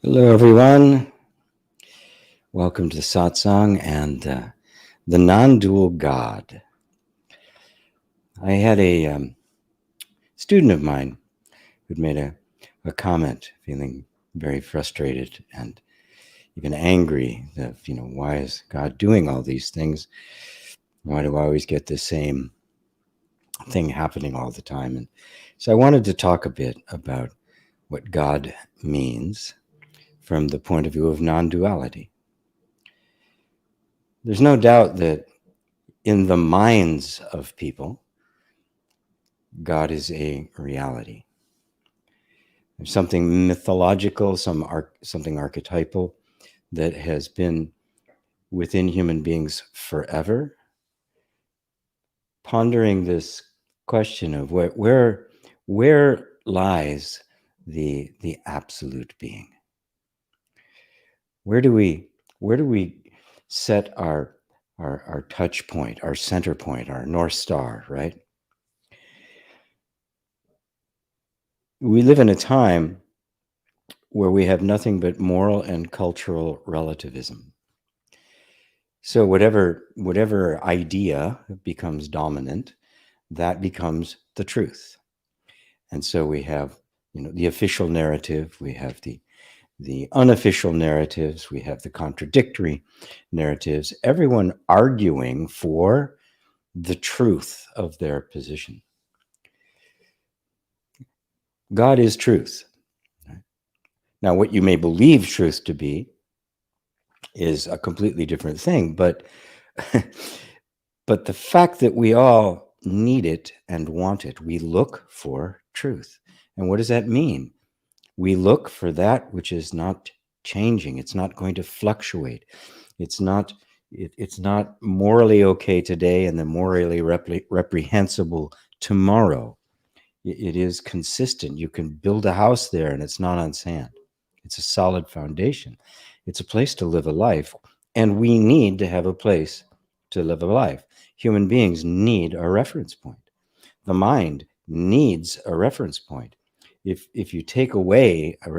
Hello, everyone. Welcome to Satsang and the non-dual God. I had a student of mine who'd made a comment, feeling very frustrated and even angry that, why is God doing all these things? Why do I always get the same thing happening all the time? And so I wanted to talk a bit about what God means from the point of view of non-duality. There's no doubt that in the minds of people, God is a reality. There's something mythological, something archetypal that has been within human beings forever, pondering this question of where lies the absolute being. Where do we set our touch point, our center point, our North Star, right? We live in a time where we have nothing but moral and cultural relativism. So whatever idea becomes dominant, that becomes the truth. And so we have, the official narrative, we have the unofficial narratives, we have the contradictory narratives, everyone arguing for the truth of their position. God is truth. Now, what you may believe truth to be is a completely different thing, but but the fact that we all need it and want it, we look for truth. And what does that mean? We look for that which is not changing. It's not going to fluctuate. It's not morally okay today and then morally reprehensible tomorrow. It is consistent. You can build a house there and it's not on sand. It's a solid foundation. It's a place to live a life. And we need to have a place to live a life. Human beings need a reference point. The mind needs a reference point. If you take away a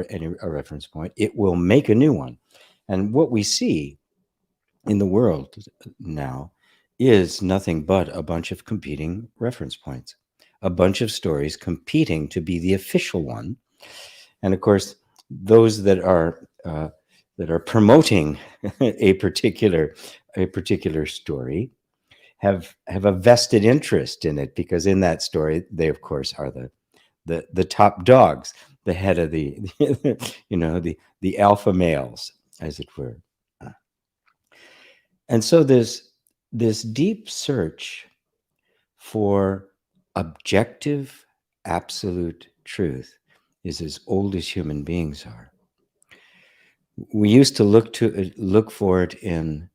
reference point, it will make a new one. And what we see in the world now is nothing but a bunch of competing reference points, a bunch of stories competing to be the official one. And of course, those that are promoting a particular story have a vested interest in it, because in that story they of course are the top dogs, the head of the the alpha males, as it were. And so this deep search for objective absolute truth is as old as human beings are. We used to look for it in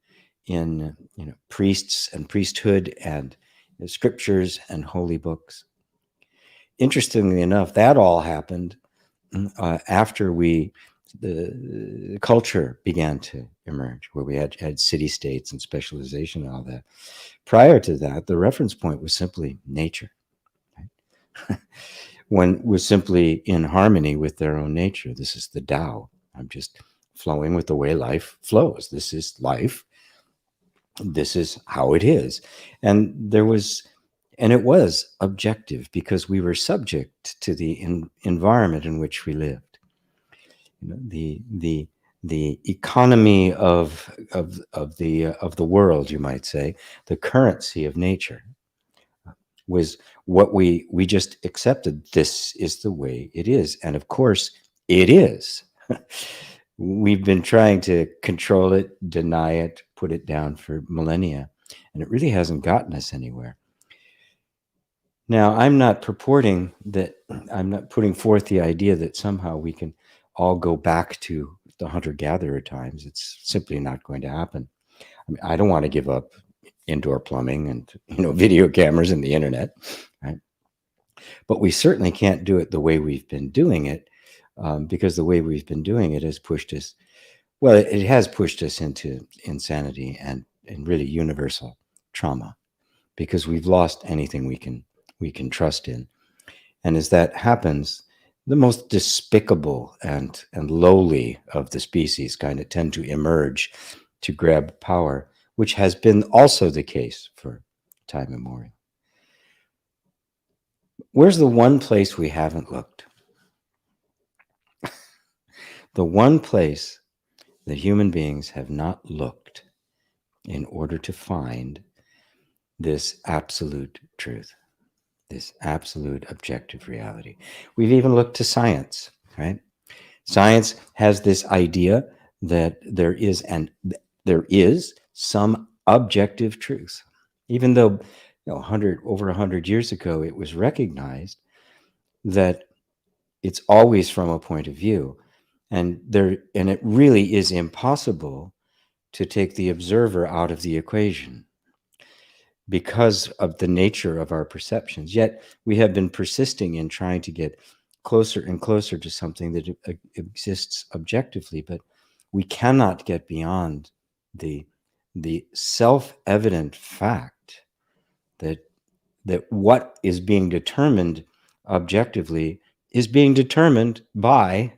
priests and priesthood and scriptures and holy books. Interestingly enough, that all happened after the culture began to emerge, where we had city-states and specialization and all that. Prior to that, the reference point was simply nature. Right? One was simply in harmony with their own nature. This is the Tao. I'm just flowing with the way life flows. This is life. This is how it is. And it was objective because we were subject to the environment in which we lived. The economy of the world, you might say, the currency of nature was what we just accepted. This is the way it is. And of course, it is. We've been trying to control it, deny it, put it down for millennia, and it really hasn't gotten us anywhere. Now, I'm not putting forth the idea that somehow we can all go back to the hunter-gatherer times. It's simply not going to happen. I mean, I don't want to give up indoor plumbing and video cameras and the internet, right? But we certainly can't do it the way we've been doing it, because the way we've been doing it has pushed us. Well, it has pushed us into insanity and really universal trauma, because we've lost anything we can trust in. And as that happens, the most despicable and lowly of the species kind of tend to emerge to grab power, which has been also the case for time immemorial. Where's the one place we haven't looked? The one place that human beings have not looked in order to find this absolute truth, this absolute objective reality. We've even looked to science, right? Science has this idea that there is some objective truth, even though over 100 years ago it was recognized that it's always from a point of view, and it really is impossible to take the observer out of the equation because of the nature of our perceptions. Yet we have been persisting in trying to get closer and closer to something that exists objectively, but we cannot get beyond the self-evident fact that what is being determined objectively is being determined by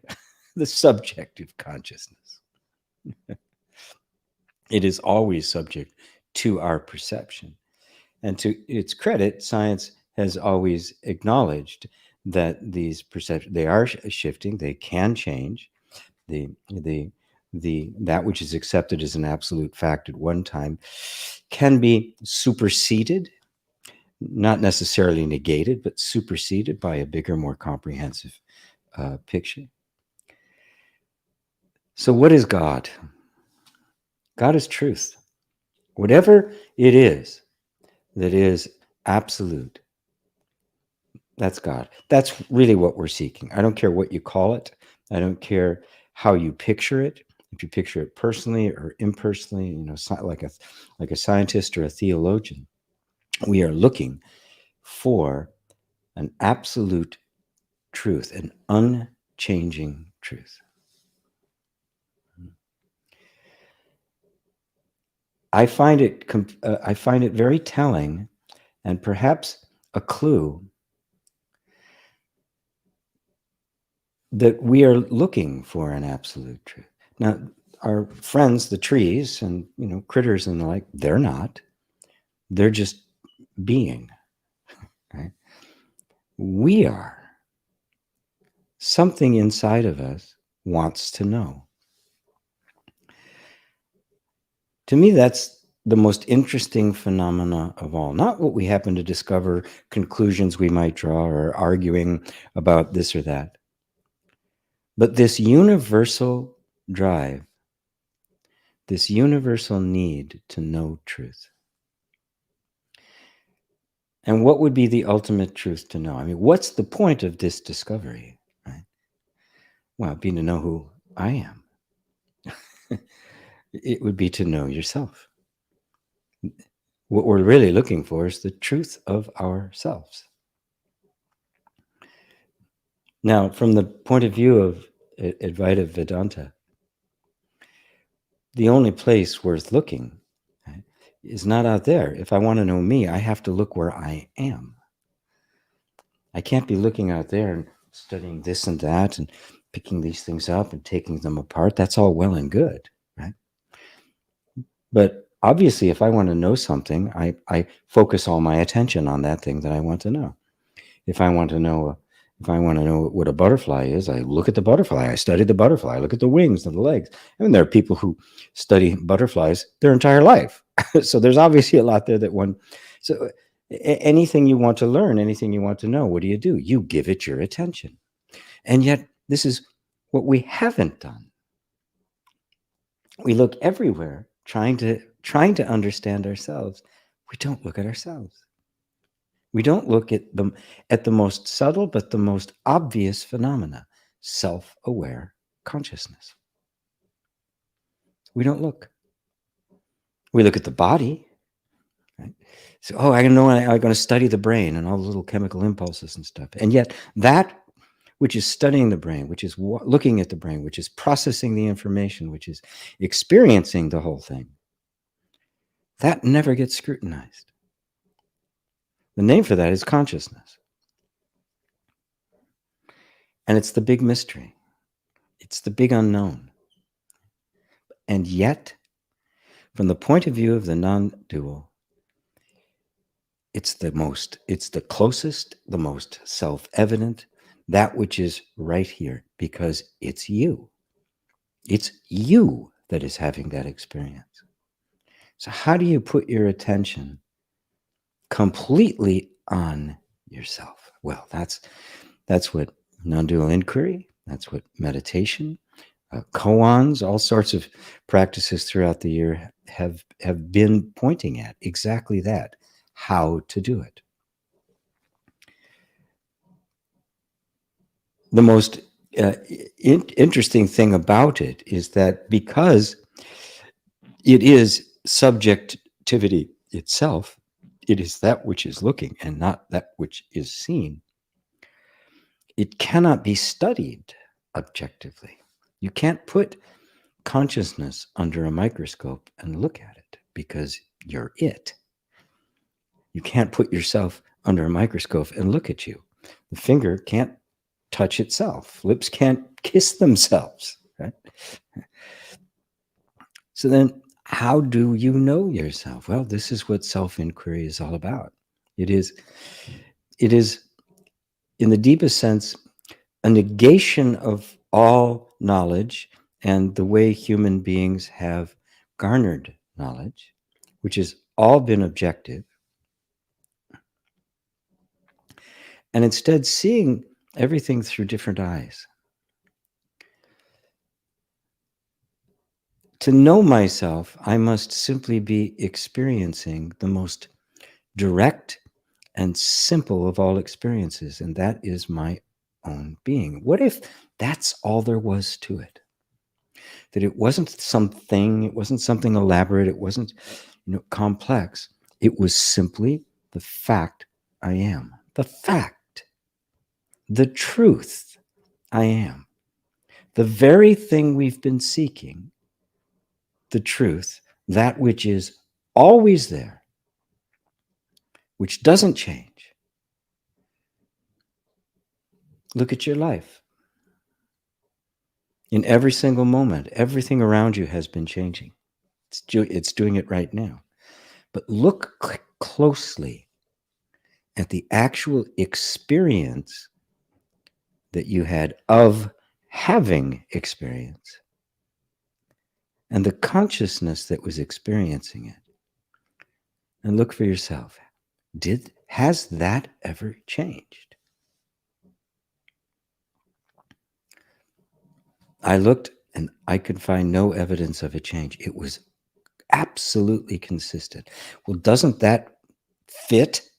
the subjective consciousness. It is always subject to our perception. And to its credit, science has always acknowledged that these perceptions, they are shifting, they can change. That which is accepted as an absolute fact at one time can be superseded, not necessarily negated, but superseded by a bigger, more comprehensive picture. So what is God? God is truth. Whatever it is that is absolute, that's God. That's really what we're seeking. I don't care what you call it. I don't care how you picture it. If you picture it personally or impersonally, like a scientist or a theologian, we are looking for an absolute truth, an unchanging truth. I find it very telling, and perhaps a clue that we are looking for an absolute truth. Now, our friends, the trees and critters and the like, they're not. They're just being. Right? We are. Something inside of us wants to know. To me, that's the most interesting phenomena of all. Not what we happen to discover, conclusions we might draw, or arguing about this or that, but this universal drive, this universal need to know truth. And what would be the ultimate truth to know? I mean, what's the point of this discovery? Right? Well, it'd be to know who I am. It would be to know yourself. What we're really looking for is the truth of ourselves. Now, from the point of view of Advaita Vedanta, the only place worth looking, right, is not out there. If I want to know me, I have to look where I am. I can't be looking out there and studying this and that and picking these things up and taking them apart. That's all well and good, right? But obviously, if I want to know something, I focus all my attention on that thing that I want to know. If I want to know what a butterfly is, I look at the butterfly. I study the butterfly. I look at the wings and the legs. I mean, there are people who study butterflies their entire life. So there's obviously a lot there that one. So anything you want to learn, anything you want to know, what do? You give it your attention. And yet, this is what we haven't done. We look everywhere trying to understand ourselves. We don't look at ourselves. We don't look at the most subtle but the most obvious phenomena, self-aware consciousness. We don't look. We look at the body. Right? So, I'm going to study the brain and all the little chemical impulses and stuff. And yet that which is studying the brain, which is looking at the brain, which is processing the information, which is experiencing the whole thing, that never gets scrutinized. The name for that is consciousness. And it's the big mystery. It's the big unknown. And yet, from the point of view of the non-dual, it's the closest, the most self-evident, that which is right here, because it's you. It's you that is having that experience. So how do you put your attention completely on yourself? Well, that's what non-dual inquiry, that's what meditation, koans, all sorts of practices throughout the year have been pointing at exactly that, how to do it. The most interesting thing about it is that because it is subjectivity itself, it is that which is looking and not that which is seen. It cannot be studied objectively. You can't put consciousness under a microscope and look at it because you're it. You can't put yourself under a microscope and look at you. The finger can't touch itself. Lips can't kiss themselves, right? So then how do you know yourself? Well, this is what self-inquiry is all about. It is, in the deepest sense, a negation of all knowledge and the way human beings have garnered knowledge, which has all been objective, and instead seeing everything through different eyes. To know myself, I must simply be experiencing the most direct and simple of all experiences, and that is my own being. What if that's all there was to it? That it wasn't something elaborate, it wasn't, complex. It was simply the fact I am. The fact, the truth I am. The very thing we've been seeking, the truth, that which is always there, which doesn't change. Look at your life. In every single moment, everything around you has been changing. It's doing it right now. But look closely at the actual experience that you had of having experience and the consciousness that was experiencing it. And look for yourself. Has that ever changed? I looked and I could find no evidence of a change. It was absolutely consistent. Well, doesn't that fit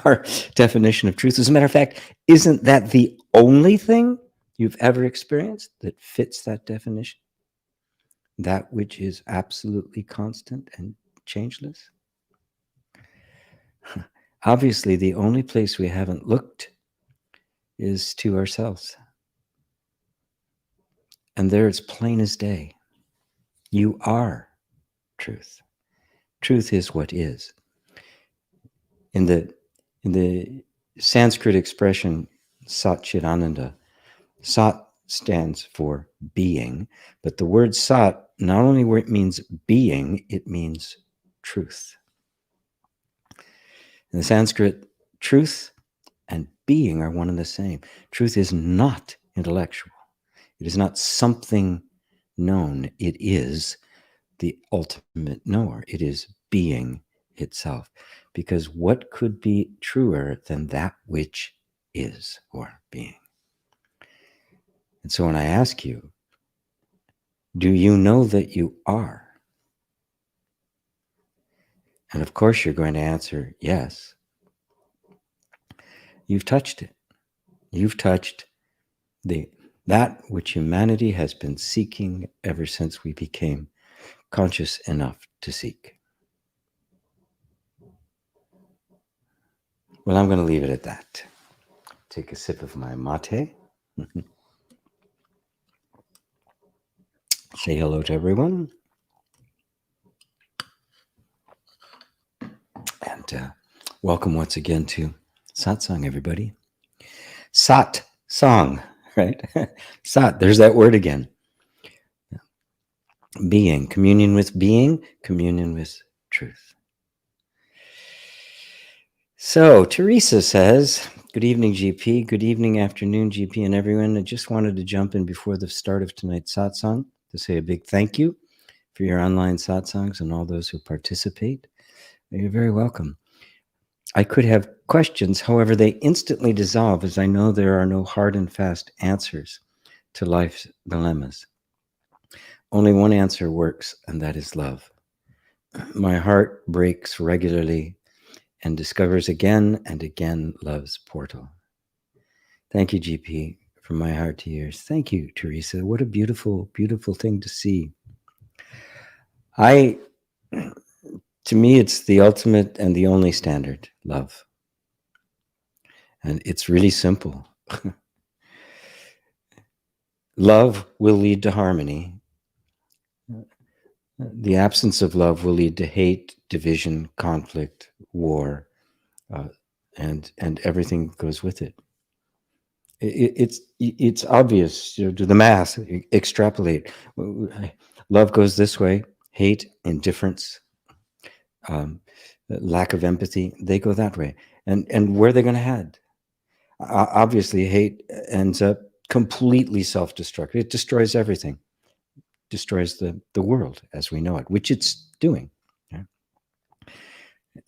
our definition of truth? As a matter of fact, isn't that the only thing you've ever experienced that fits that definition? That which is absolutely constant and changeless? Obviously, the only place we haven't looked is to ourselves. And there it's plain as day. You are truth. Truth is what is. In the Sanskrit expression Satchidananda, Sat stands for being, but the word Sat, not only where it means being, it means truth. In the Sanskrit, truth and being are one and the same. Truth is not intellectual. It is not something known. It is the ultimate knower. It is being itself. Because what could be truer than that which is, or being? And so when I ask you, do you know that you are? And of course you're going to answer yes. You've touched it. You've touched that which humanity has been seeking ever since we became conscious enough to seek. Well, I'm going to leave it at that. Take a sip of my mate. Say hello to everyone. And welcome once again to Satsang, everybody. Sat Song. right? Sat, there's that word again. Being, communion with truth. So Teresa says, good evening, GP. Good evening, afternoon, GP, and everyone. I just wanted to jump in before the start of tonight's satsang to say a big thank you for your online satsangs and all those who participate. You're very welcome. I could have questions, however, they instantly dissolve as I know there are no hard and fast answers to life's dilemmas. Only one answer works, and that is love. My heart breaks regularly and discovers again and again love's portal. Thank you, GP, from my heart to yours. Thank you, Teresa. What a beautiful, beautiful thing to see. To me, it's the ultimate and the only standard, love. And it's really simple. Love will lead to harmony. The absence of love will lead to hate, division, conflict, war, and everything goes with it. It's obvious. Do the math, extrapolate. Love goes this way. Hate, indifference, lack of empathy, they go that way. And where are they going to head? Obviously, hate ends up completely self-destructive. It destroys everything. Destroys the world as we know it, which it's doing. Yeah.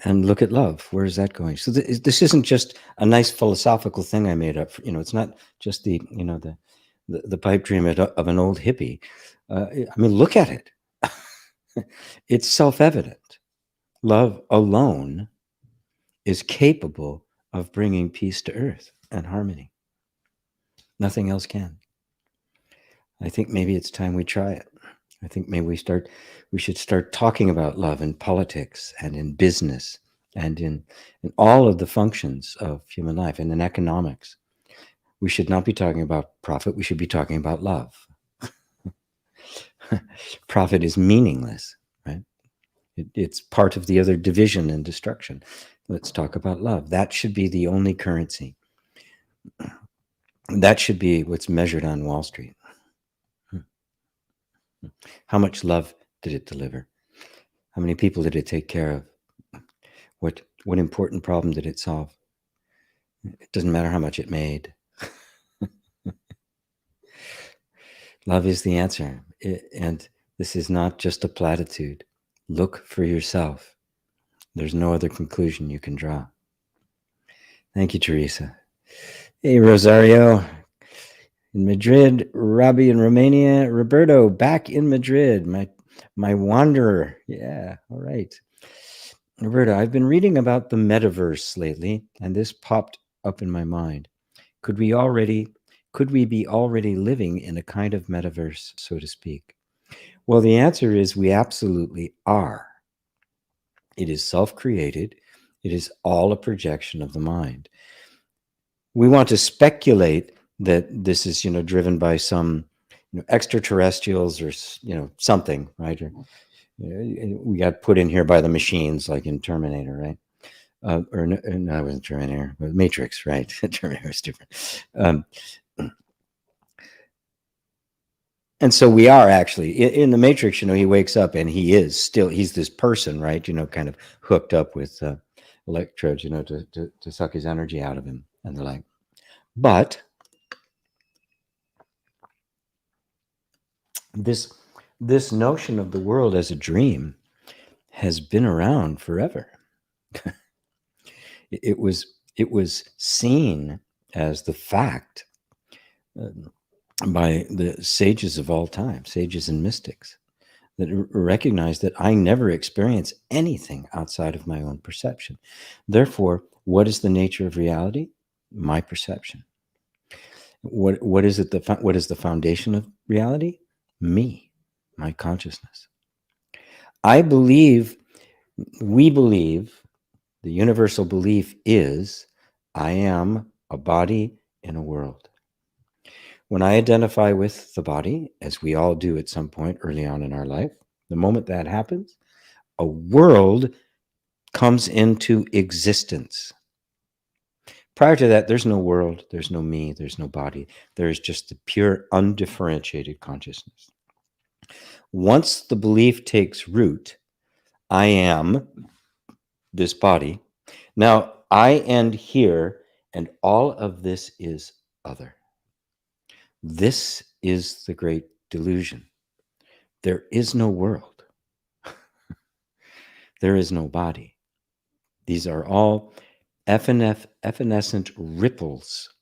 And look at love. Where is that going? So this isn't just a nice philosophical thing I made up. It's not just the pipe dream of an old hippie. I mean, look at it. It's self-evident. Love alone is capable of bringing peace to earth and harmony. Nothing else can. I think maybe it's time we try it. I think maybe we should start talking about love in politics and in business and in all of the functions of human life and in economics. We should not be talking about profit. We should be talking about love. Profit is meaningless, right? It's part of the other division and destruction. Let's talk about love. That should be the only currency. That should be what's measured on Wall Street. How much love did it deliver? How many people did it take care of? What important problem did it solve? It doesn't matter how much it made. Love is the answer. And this is not just a platitude. Look for yourself. There's no other conclusion you can draw. Thank you, Teresa. Hey, Rosario. In Madrid, Robbie in Romania, Roberto back in Madrid, my wanderer. Yeah, all right. Roberto, I've been reading about the metaverse lately, and this popped up in my mind. Could we be already living in a kind of metaverse, so to speak? Well, the answer is we absolutely are. It is self-created. It is all a projection of the mind. We want to speculate that this is, driven by some, extraterrestrials or, something, right? Or, we got put in here by the machines, like in Terminator, right? Or no, it wasn't Terminator, but Matrix, right? Terminator is different. And so we are actually in the Matrix. He wakes up and he's this person, right? Kind of hooked up with electrodes, to suck his energy out of him and the like. But this notion of the world as a dream has been around forever. It was seen as the fact by the sages of all time, sages and mystics, that recognize that I never experience anything outside of my own perception. Therefore, what is the nature of reality? My perception. What is it? What is the foundation of reality? Me, my consciousness. We believe, the universal belief is, I am a body in a world. When I identify with the body, as we all do at some point early on in our life, the moment that happens, a world comes into existence. Prior to that, there's no world, there's no me, there's no body. There is just the pure, undifferentiated consciousness. Once the belief takes root, I am this body. Now, I end here, and all of this is other. This is the great delusion. There is no world. There is no body. These are all evanescent ripples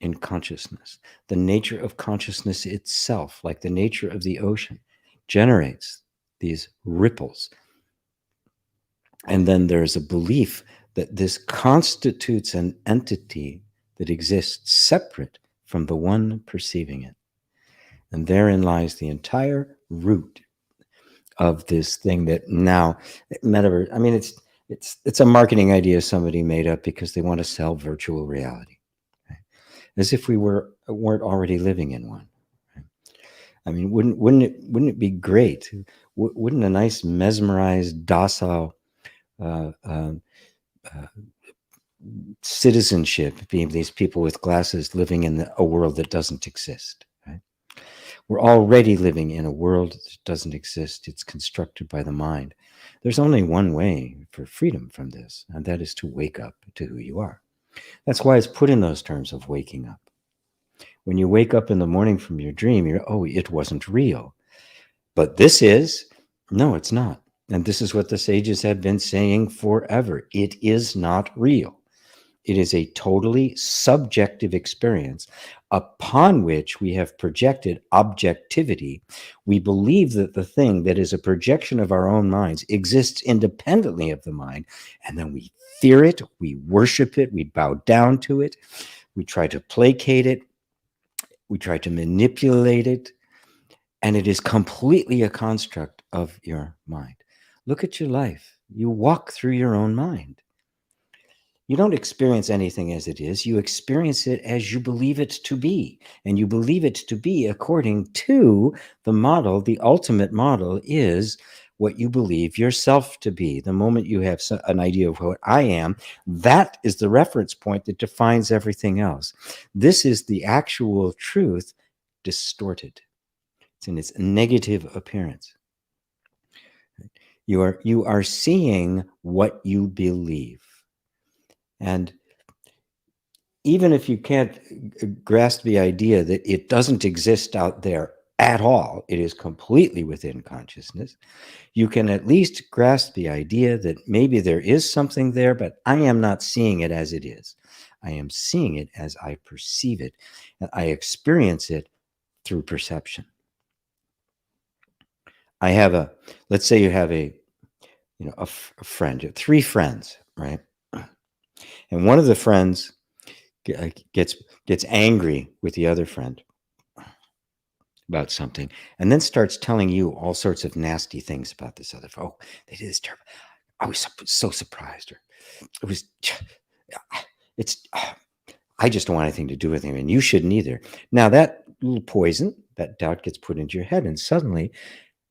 in consciousness. The nature of consciousness itself, like the nature of the ocean, generates these ripples. And then there's a belief that this constitutes an entity that exists separate from the one perceiving it. And therein lies the entire root of this thing that now metaverse. I mean, it's a marketing idea somebody made up because they want to sell virtual reality, right? As if we weren't already living in one. Right? I mean, wouldn't it be great? Wouldn't a nice, mesmerized, docile citizenship being these people with glasses living in a world that doesn't exist? Right? We're already living in a world that doesn't exist. It's constructed by the mind. There's only one way for freedom from this, and that is to wake up to who you are. That's why it's put in those terms of waking up. When you wake up in the morning from your dream, it wasn't real. But this is, no, it's not. And this is what the sages have been saying forever. It is not real. It is a totally subjective experience upon which we have projected objectivity. We believe that the thing that is a projection of our own minds exists independently of the mind, and then we fear it, we worship it, we bow down to it, we try to placate it, we try to manipulate it, and it is completely a construct of your mind. Look at your life. You walk through your own mind. You don't experience anything as it is. You experience it as you believe it to be. And you believe it to be according to the model. The ultimate model is what you believe yourself to be. The moment you have an idea of what I am, that is the reference point that defines everything else. This is the actual truth distorted. It's in its negative appearance. You are seeing what you believe. And even if you can't grasp the idea that it doesn't exist out there at all, it is completely within consciousness, you can at least grasp the idea that maybe there is something there, but I am not seeing it as it is. I am seeing it as I perceive it, and I experience it through perception. Let's say you have a friend, 3 friends, right? And one of the friends gets angry with the other friend about something, and then starts telling you all sorts of nasty things about this other friend. Oh, they did this terrible. I was so surprised. Or it was, I just don't want anything to do with him, and you shouldn't either. Now that little poison, that doubt gets put into your head, and suddenly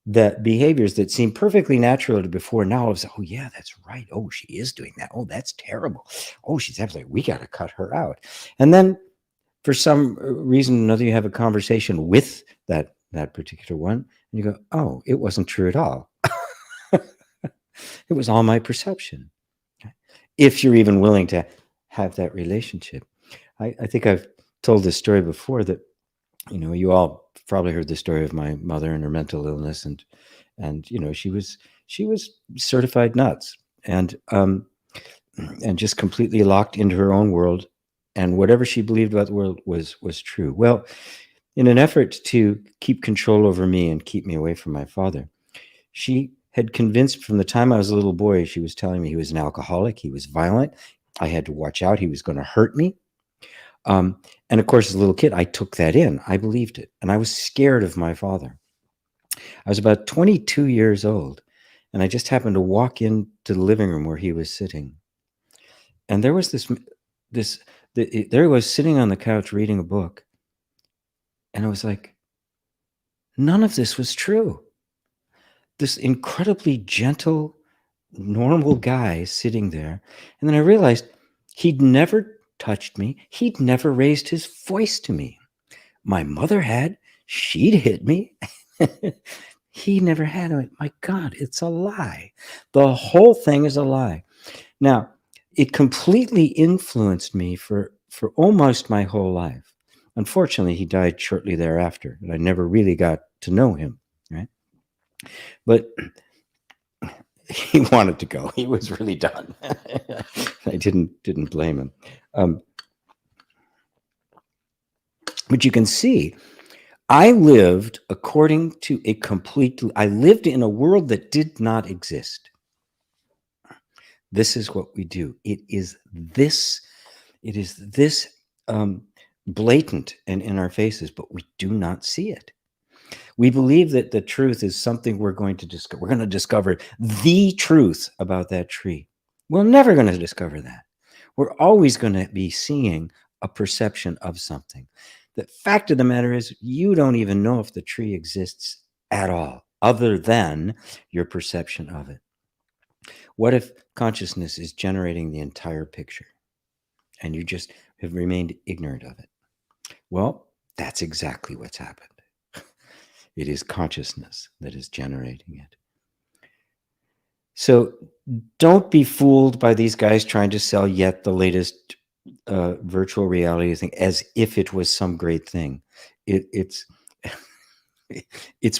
the behaviors that seem perfectly natural to before, now all of a sudden, oh yeah, that's right. Oh, she is doing that. Oh, that's terrible. Oh, she's absolutely, we got to cut her out. And then for some reason or another, you have a conversation with that particular one, and you go, oh, it wasn't true at all. It was all my perception. If you're even willing to have that relationship. I think I've told this story before that, you all probably heard the story of my mother and her mental illness, and she was certified nuts, and just completely locked into her own world, and whatever she believed about the world was true. Well, in an effort to keep control over me and keep me away from my father, she had convinced from the time I was a little boy, she was telling me he was an alcoholic, he was violent, I had to watch out, he was going to hurt me. And of course, as a little kid, I took that in. I believed it. And I was scared of my father. I was about 22 years old, and I just happened to walk into the living room where he was sitting. And there was there he was sitting on the couch reading a book. And I was like, none of this was true. This incredibly gentle, normal guy sitting there. And then I realized he'd never touched me. He'd never raised his voice to me. My mother had. She'd hit me. He never had. My God, it's a lie. The whole thing is a lie. Now, it completely influenced me for almost my whole life. Unfortunately, he died shortly thereafter, and I never really got to know him, right? But he wanted to go. He was really done. I didn't blame him. But you can see, I lived according to I lived in a world that did not exist. This is what we do. It is this blatant and in our faces, but we do not see it. We believe that the truth is something we're going to discover. We're going to discover the truth about that tree. We're never going to discover that. We're always going to be seeing a perception of something. The fact of the matter is, you don't even know if the tree exists at all, other than your perception of it. What if consciousness is generating the entire picture and you just have remained ignorant of it? Well, that's exactly what's happened. It is consciousness that is generating it. So don't be fooled by these guys trying to sell yet the latest virtual reality thing as if it was some great thing. It's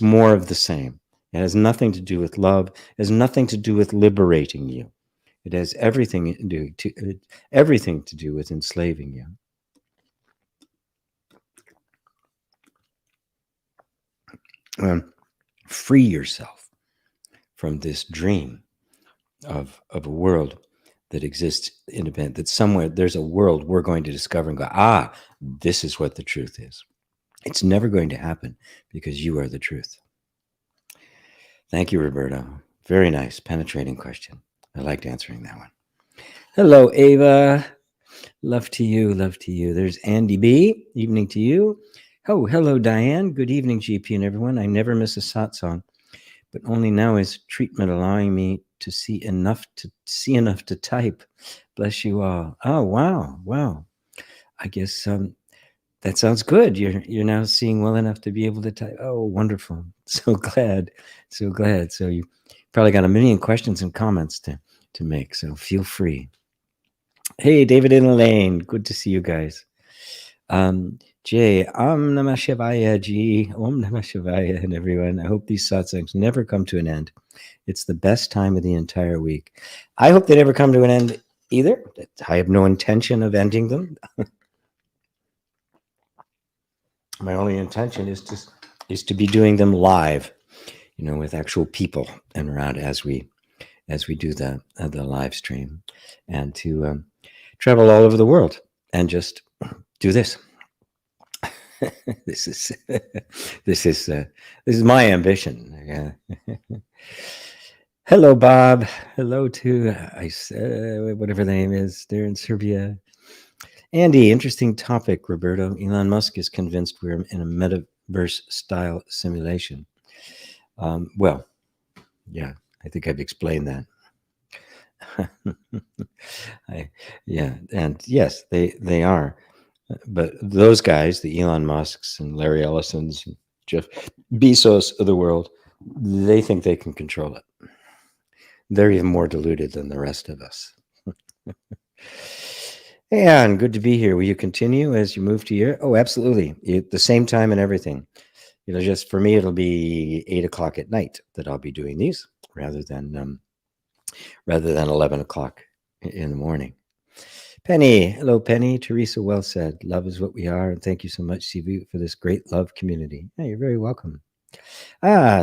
more of the same. It has nothing to do with love. It has nothing to do with liberating you. It has everything to do with enslaving you. Free yourself from this dream of a world that exists independent, that somewhere there's a world we're going to discover and go, this is what the truth is. It's never going to happen because you are the truth. Thank you, Roberto. Very nice, penetrating question. I liked answering that one. Hello, Ava. Love to you. Love to you. There's Andy B. Evening to you. Oh, hello, Diane. Good evening, GP and everyone. I never miss a satsang, but only now is treatment allowing me to see enough to type. Bless you all. Oh, wow. I guess that sounds good. You're now seeing well enough to be able to type. Oh, wonderful. So glad. So you probably got a million questions and comments to make, so feel free. Hey, David and Elaine. Good to see you guys. Jay, Om Namah Shivaya, G. Om Namah Shivaya, and everyone. I hope these satsangs never come to an end. It's the best time of the entire week. I hope they never come to an end either. I have no intention of ending them. My only intention is to be doing them live, with actual people and around as we do the live stream, and to travel all over the world and just do this. This is my ambition. Hello, Bob. Hello to whatever the name is there in Serbia. Andy, interesting topic, Roberto. Elon Musk is convinced we're in a metaverse-style simulation. Well, yeah, I think I've explained that. And yes, they are. But those guys, the Elon Musks and Larry Ellisons, and Jeff Bezos of the world, they think they can control it. They're even more deluded than the rest of us. And good to be here. Will you continue as you move to your? Oh, absolutely. At the same time and everything. Just for me, it'll be 8 o'clock at night that I'll be doing these, rather than 11 o'clock in the morning. Penny, hello, Penny. Teresa, well said. Love is what we are, and thank you so much, CV, for this great love community. Yeah, you're very welcome.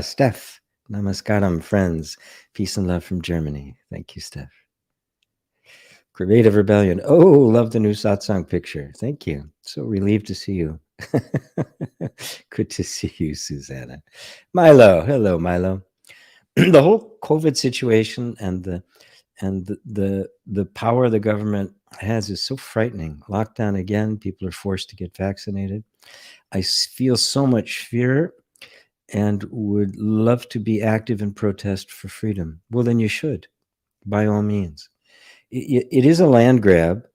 Steph, namaskaram, friends. Peace and love from Germany. Thank you, Steph. Creative Rebellion. Oh, love the new satsang picture. Thank you. So relieved to see you. Good to see you, Susanna. Milo, hello, Milo. The whole COVID situation and the power the government has is so frightening. Lockdown again, people are forced to get vaccinated. I feel so much fear and would love to be active in protest for freedom. Well, then you should, by all means. It is a land grab.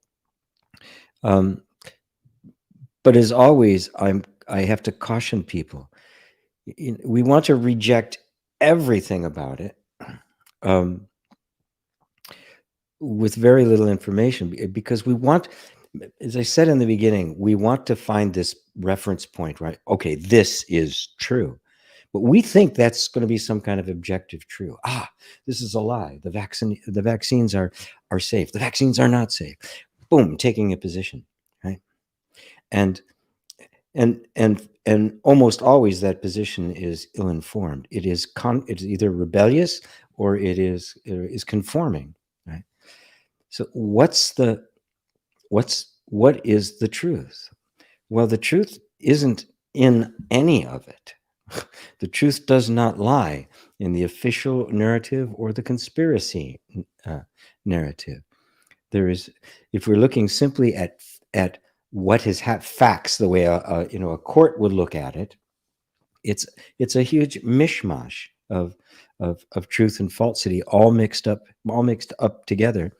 But as always, I have to caution people. We want to reject everything about it with very little information, because we want, as I said in the beginning, we want to find this reference point, right? Okay, this is true. But we think that's going to be some kind of objective true. This is a lie. The vaccines are safe. The vaccines are not safe. Boom, taking a position, right? And almost always that position is ill-informed. It's either rebellious or it is conforming, right? So what is the truth? Well, the truth isn't in any of it. The truth does not lie in the official narrative or the conspiracy narrative. There is, if we're looking simply at what has facts, the way a court would look at it, it's a huge mishmash of truth and falsity, all mixed up together.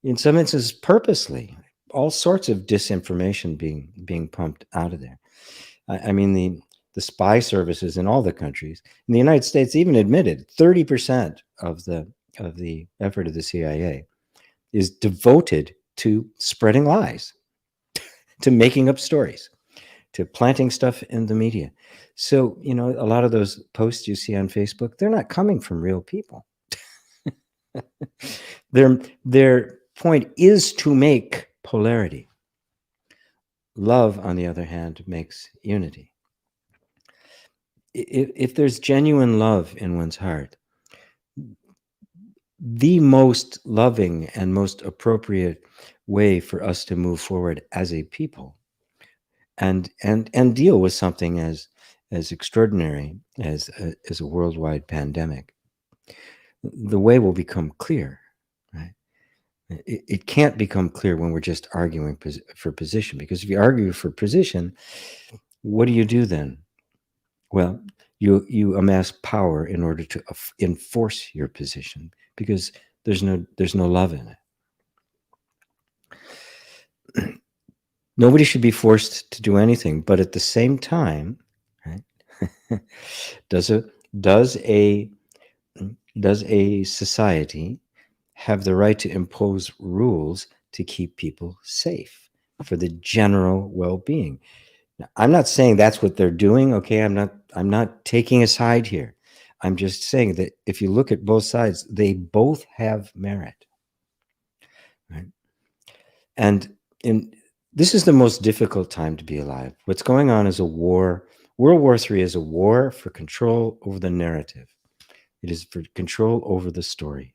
In some instances, purposely, all sorts of disinformation being pumped out of there. I mean, the spy services in all the countries. In the United States, even admitted 30% of the effort of the CIA is devoted to spreading lies, to making up stories, to planting stuff in the media. So, a lot of those posts you see on Facebook, they're not coming from real people. Their point is to make polarity. Love, on the other hand, makes unity. If there's genuine love in one's heart, the most loving and most appropriate way for us to move forward as a people and deal with something as extraordinary as a worldwide pandemic, the way will become clear, right? It can't become clear when we're just arguing for position, because if you argue for position, what do you do then? Well, you amass power in order to enforce your position, because there's no love in it. Nobody should be forced to do anything, but at the same time, right? does a society have the right to impose rules to keep people safe for the general well-being? Now, I'm not saying that's what they're doing. Okay, I'm not taking a side here. I'm just saying that if you look at both sides, they both have merit, right? And this is the most difficult time to be alive. What's going on is a war. World War III is a war for control over the narrative. It is for control over the story.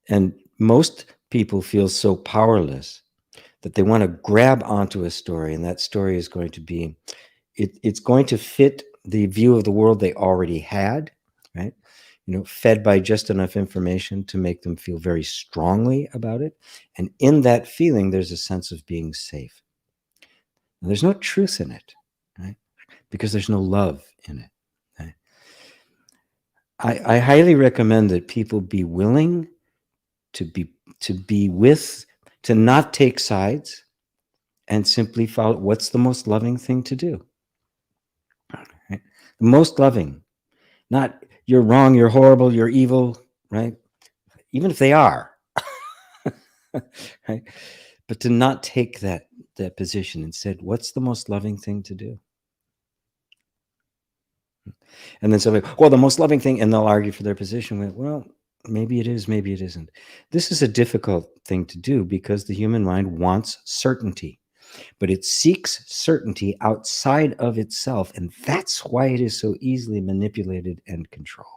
And most people feel so powerless that they want to grab onto a story, and that story is going to be, it's going to fit the view of the world they already had, right? Fed by just enough information to make them feel very strongly about it. And in that feeling, there's a sense of being safe. Now, there's no truth in it, right? Because there's no love in it. Right? I highly recommend that people be willing to not take sides and simply follow what's the most loving thing to do. Right? The most loving, not you're wrong, you're horrible, you're evil, right? Even if they are, right? But to not take that position. Instead, what's the most loving thing to do? And then somebody, well, the most loving thing, and they'll argue for their position. Well, maybe it is, maybe it isn't. This is a difficult thing to do because the human mind wants certainty, but it seeks certainty outside of itself. And that's why it is so easily manipulated and controlled.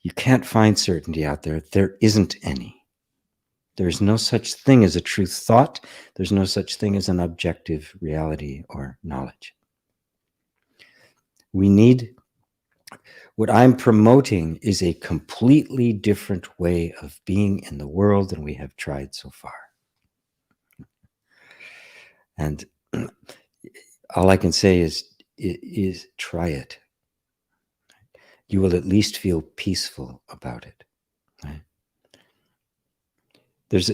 You can't find certainty out there. There isn't any. There's no such thing as a truth thought. There's no such thing as an objective reality or knowledge. We need, what I'm promoting is a completely different way of being in the world than we have tried so far. And all I can say is try it. You will at least feel peaceful about it. Right? There's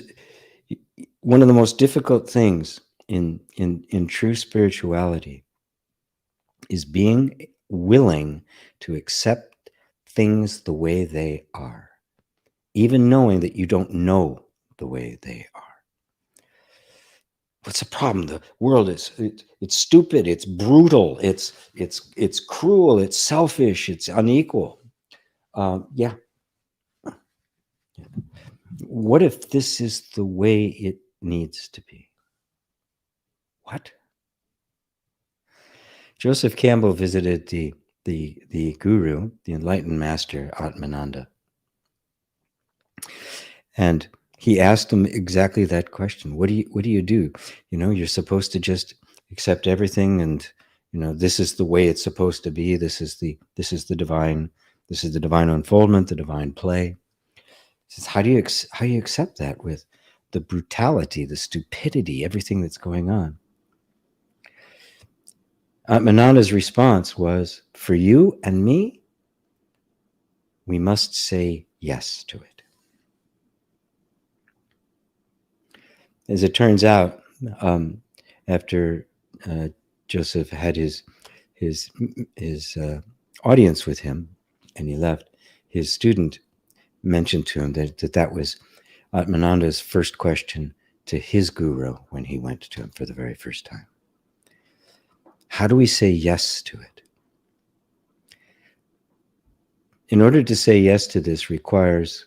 one of the most difficult things in true spirituality is being willing to accept things the way they are, even knowing that you don't know the way they are. What's the problem? The world is it's stupid, it's brutal, it's cruel, it's selfish, it's unequal. Yeah. What if this is the way it needs to be? What? Joseph Campbell visited the guru, the enlightened master, Atmananda. And he asked him exactly that question. What do you do? You know, you're supposed to just accept everything, and you know, this is the way it's supposed to be. This is the divine unfoldment, the divine play. He says, how do you accept that with the brutality, the stupidity, everything that's going on? Atmananda's response was, for you and me, we must say yes to it. As it turns out, after Joseph had his audience with him and he left, his student mentioned to him that was Atmananda's first question to his guru when he went to him for the very first time. How do we say yes to it? In order to say yes to this requires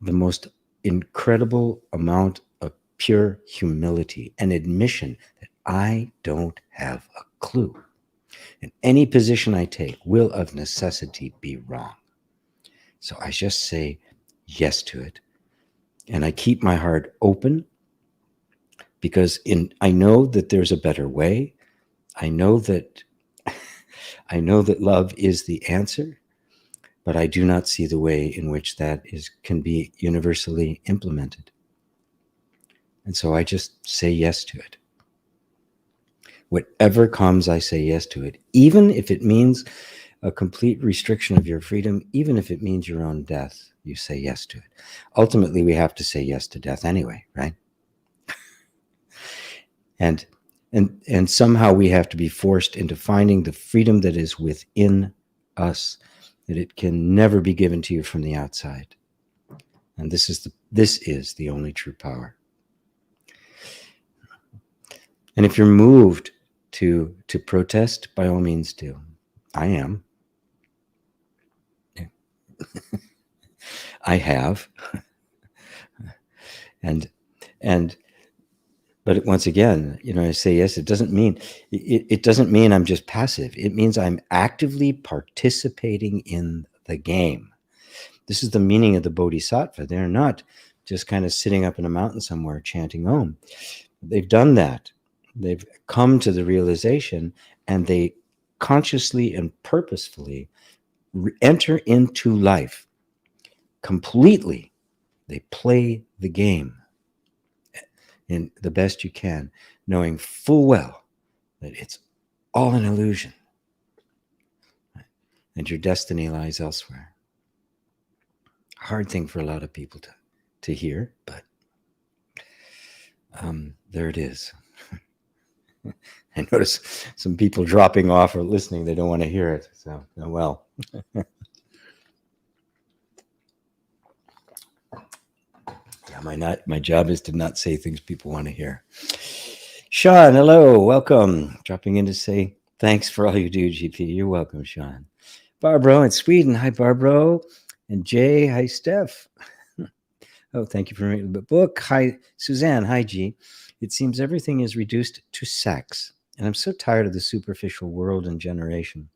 the most incredible amount of pure humility and admission that I don't have a clue. And any position I take will of necessity be wrong. So I just say yes to it. And I keep my heart open because I know that there's a better way. I know that love is the answer, but I do not see the way in which that can be universally implemented. And so I just say yes to it. Whatever comes, I say yes to it, even if it means a complete restriction of your freedom, even if it means your own death, you say yes to it. Ultimately, we have to say yes to death anyway, right? And somehow we have to be forced into finding the freedom that is within us, that it can never be given to you from the outside. And this is the only true power. And if you're moved to protest, by all means do. I am. I have. But once again, you know, I say yes, it doesn't mean I'm just passive. It means I'm actively participating in the game. This is the meaning of the bodhisattva. They're not just kind of sitting up in a mountain somewhere chanting Om. They've done that. They've come to the realization, and they consciously and purposefully enter into life completely. They play the game in the best you can, knowing full well that it's all an illusion and your destiny lies elsewhere. Hard thing for a lot of people to hear, but there it is. I notice some people dropping off or listening. They don't want to hear it. So, oh well. Yeah, my job is to not say things people want to hear. Sean, hello, welcome. Dropping in to say thanks for all you do, GP. You're welcome, Sean. Barbara in Sweden. Hi, Barbara. And Jay. Hi, Steph. Oh, thank you for reading the book. Hi, Suzanne. Hi, G. It seems everything is reduced to sex, and I'm so tired of the superficial world and generation.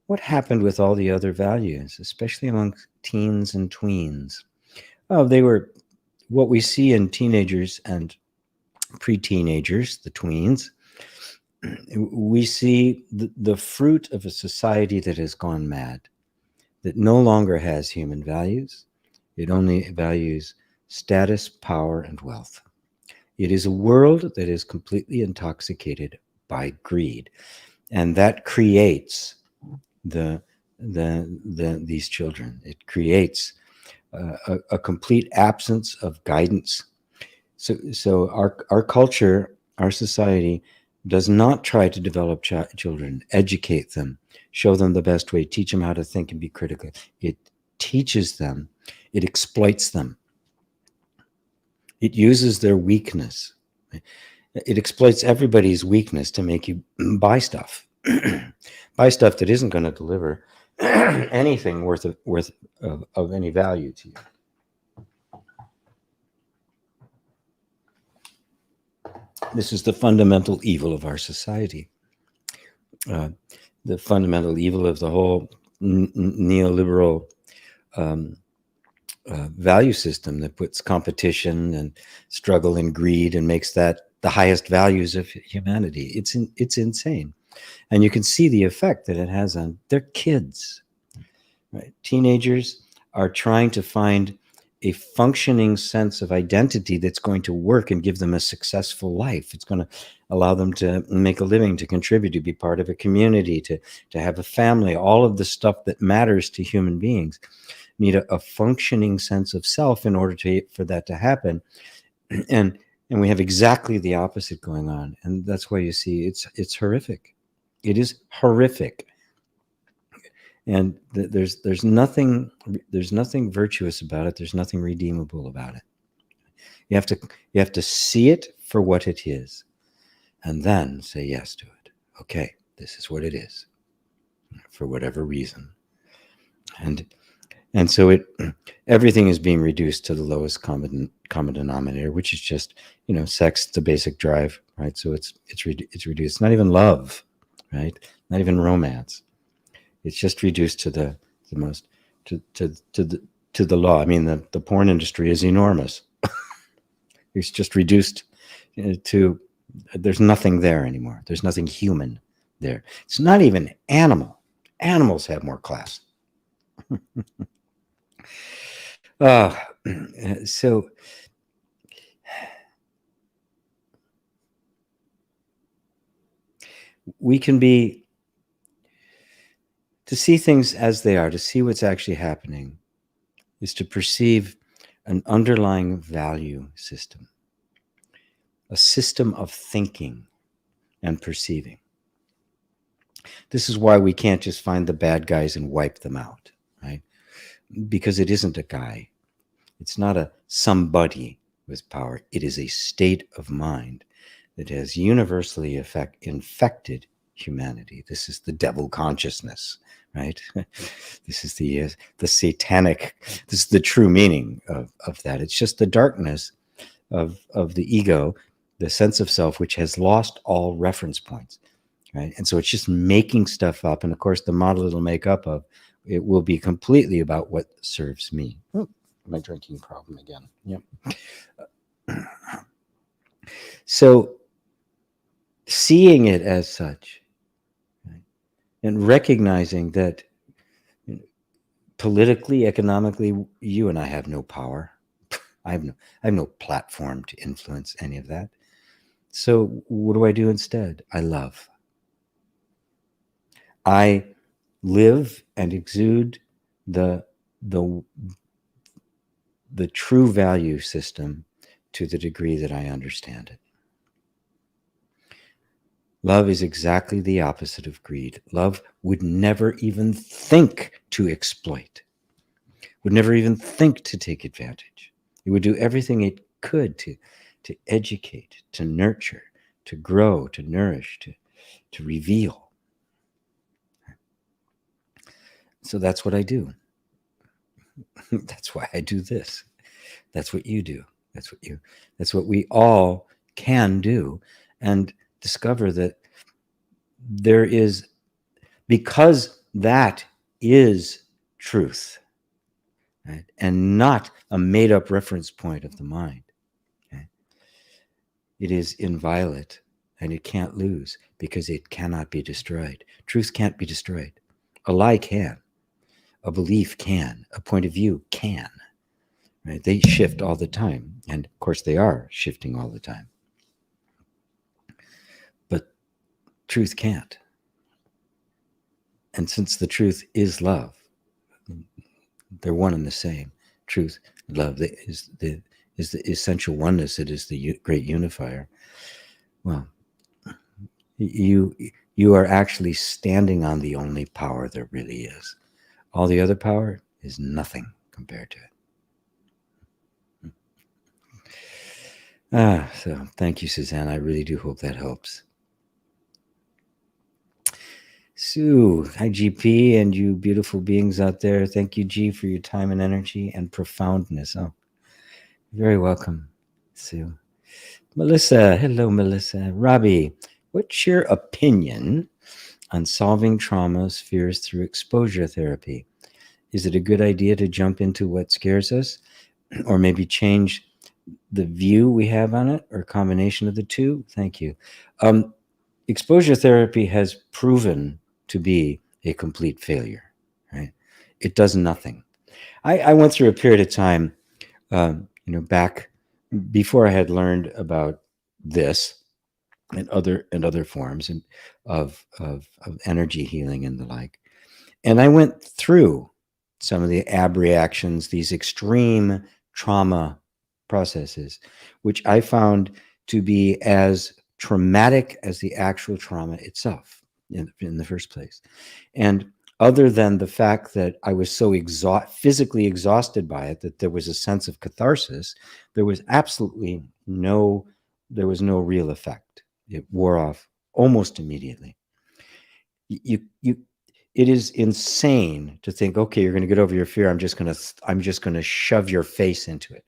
What happened with all the other values, especially among teens and tweens? Oh, they were what we see in teenagers and pre-teenagers, the tweens. We see the fruit of a society that has gone mad, that no longer has human values. It only values status, power, and wealth. It is a world that is completely intoxicated by greed, and that creates these children. It creates a complete absence of guidance. So our culture, our society, does not try to develop children, educate them, show them the best way, teach them how to think and be critical. It teaches them, it exploits them, it uses their weakness. It exploits everybody's weakness to make you buy stuff, buy stuff that isn't going to deliver anything worth of any value to you. This is the fundamental evil of our society. The fundamental evil of the whole neoliberal value system that puts competition and struggle and greed and makes that the highest values of humanity. It's insane. And you can see the effect that it has on their kids. Right? Teenagers are trying to find a functioning sense of identity that's going to work and give them a successful life. It's going to allow them to make a living, to contribute, to be part of a community, to have a family. All of the stuff that matters to human beings need a functioning sense of self in order for that to happen. And we have exactly the opposite going on. And that's why you see it's horrific. It is horrific. And there's nothing virtuous about it. There's nothing redeemable about it. You have to see it for what it is, and then say yes to it. Okay, this is what it is, for whatever reason. And so everything is being reduced to the lowest common denominator, which is just, sex, the basic drive, right? So it's reduced. Not even love, right? Not even romance. It's just reduced to the law. I mean, the porn industry is enormous. It's just reduced to, there's nothing there anymore. There's nothing human there. It's not even animal. Animals have more class. So we can be, to see things as they are, to see what's actually happening, is to perceive an underlying value system, a system of thinking and perceiving. This is why we can't just find the bad guys and wipe them out, right? Because it isn't a guy. It's not a somebody with power. It is a state of mind that has universally infected humanity. This is the devil consciousness, right? This is the satanic, this is the true meaning of that. It's just the darkness of the ego, the sense of self, which has lost all reference points, right? And so it's just making stuff up. And of course, the model it'll make up of, it will be completely about what serves me. Oh, my drinking problem again. Yep. So seeing it as such, right, and recognizing that politically, economically, you and I have no power. I have no platform to influence any of that. So what do I do instead? I love. I live and exude the true value system to the degree that I understand it. Love is exactly the opposite of greed. Love would never even think to exploit, would never even think to take advantage. It would do everything it could to educate, to nurture, to grow, to nourish, to reveal. So that's what I do. That's why I do this. That's what you do. That's what we all can do, and discover that there is, because that is truth, right? And not a made up reference point of the mind. Okay? It is inviolate, and it can't lose because it cannot be destroyed. Truth can't be destroyed. A lie can. A belief can. A point of view can. Right? They shift all the time. And of course, they are shifting all the time. But truth can't. And since the truth is love, they're one and the same. truth, love that is the essential oneness. It is the great unifier. Well, you are actually standing on the only power there really is. All the other power is nothing compared to it. So thank you, Suzanne. I really do hope that helps. Sue, hi GP, and you beautiful beings out there. Thank you, G, for your time and energy and profoundness. Oh, you're very welcome, Sue. Melissa, hello, Melissa. Robbie, what's your opinion on solving traumas, fears through exposure therapy? Is it a good idea to jump into what scares us, or maybe change the view we have on it, or a combination of the two? Thank you. Exposure therapy has proven to be a complete failure, right? It does nothing. I went through a period of time, back before I had learned about this and other forms of energy healing and the like. And I went through some of the abreactions, these extreme trauma processes, which I found to be as traumatic as the actual trauma itself in the first place. And other than the fact that I was so physically exhausted by it, that there was a sense of catharsis, there was no real effect. It wore off almost immediately. It is insane to think, okay, you're going to get over your fear. I'm just going to shove your face into it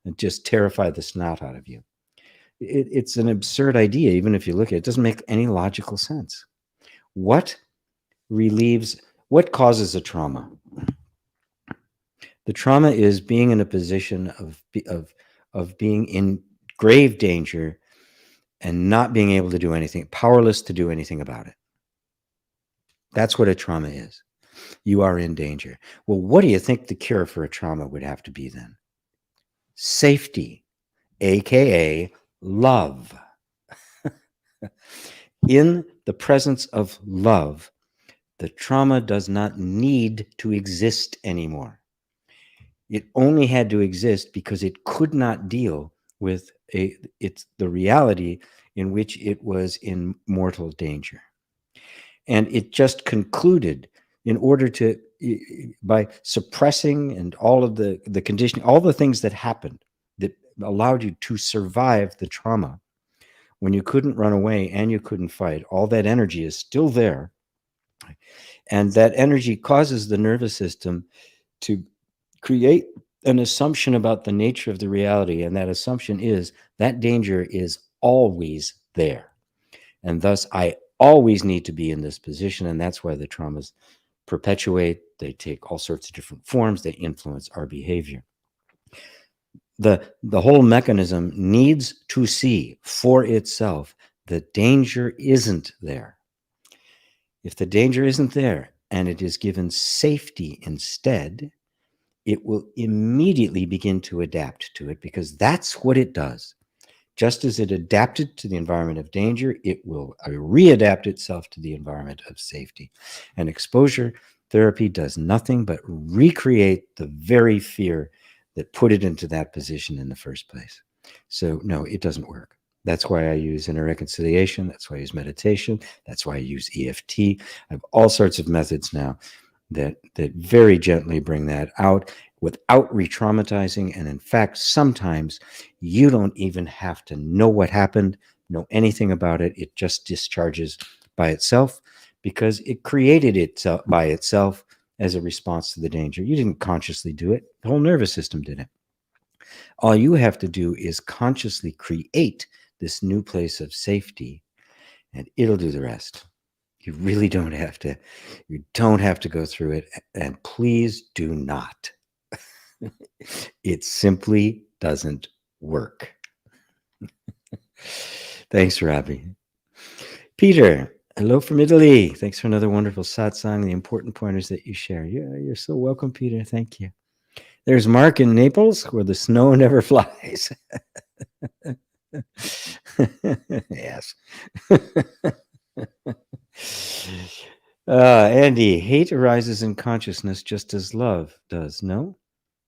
and just terrify the snot out of you. It's an absurd idea, even if you look at it. It doesn't make any logical sense. What causes a trauma? The trauma is being in a position of being in grave danger and not being able to do anything, powerless to do anything about it. That's what a trauma is. You are in danger. Well, what do you think the cure for a trauma would have to be then? Safety, aka love. In the presence of love, the trauma does not need to exist anymore. It only had to exist because it could not deal with the reality in which it was in mortal danger. And it just concluded, in order to, by suppressing and all of the conditioning, all the things that happened that allowed you to survive the trauma, when you couldn't run away and you couldn't fight, all that energy is still there. And that energy causes the nervous system to create an assumption about the nature of the reality. And that assumption is that danger is always there. And thus, I always need to be in this position. And that's why the traumas perpetuate. They take all sorts of different forms. They influence our behavior. The whole mechanism needs to see for itself that danger isn't there. If the danger isn't there and it is given safety instead, it will immediately begin to adapt to it, because that's what it does. Just as it adapted to the environment of danger, it will readapt itself to the environment of safety. And exposure therapy does nothing but recreate the very fear that put it into that position in the first place. So no, it doesn't work. That's why I use inner reconciliation. That's why I use meditation. That's why I use EFT. I have all sorts of methods now that very gently bring that out without re-traumatizing. And in fact, sometimes you don't even have to know what happened, know anything about it. It just discharges by itself, because it created it by itself as a response to the danger. You didn't consciously do it. The whole nervous system did it. All you have to do is consciously create this new place of safety, and it'll do the rest. You really don't have to. You don't have to go through it. And please do not. It simply doesn't work. Thanks, Robbie. Peter, hello from Italy. Thanks for another wonderful satsang. The important pointers that you share. Yeah, you're so welcome, Peter. Thank you. There's Mark in Naples, where the snow never flies. Yes. Andy, hate arises in consciousness just as love does, no?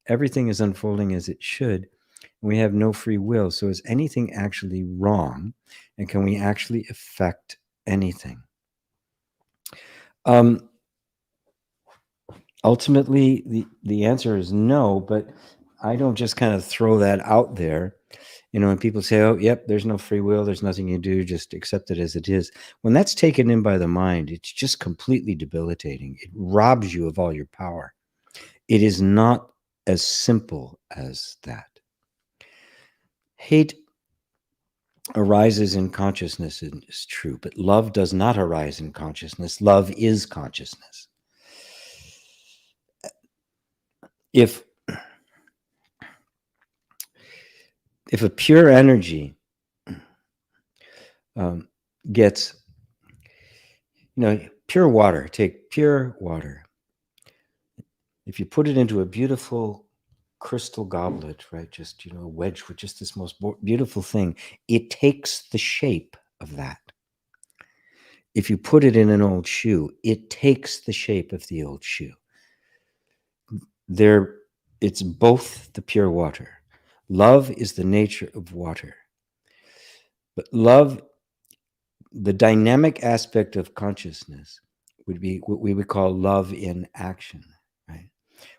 everything is unfolding as it should. We have no free will. So is anything actually wrong? And can we actually affect anything? Ultimately, the answer is no, but I don't just kind of throw that out there. When people say, oh, yep, there's no free will, there's nothing you do, just accept it as it is. When that's taken in by the mind, it's just completely debilitating. It robs you of all your power. It is not as simple as that. Hate arises in consciousness is true, but love does not arise in consciousness. Love is consciousness. If a pure energy gets, pure water, take pure water. If you put it into a beautiful crystal goblet, right, just, a wedge with just this most beautiful thing, it takes the shape of that. If you put it in an old shoe, it takes the shape of the old shoe. It's both the pure water. Love is the nature of water. But love, the dynamic aspect of consciousness, would be what we would call love in action, right?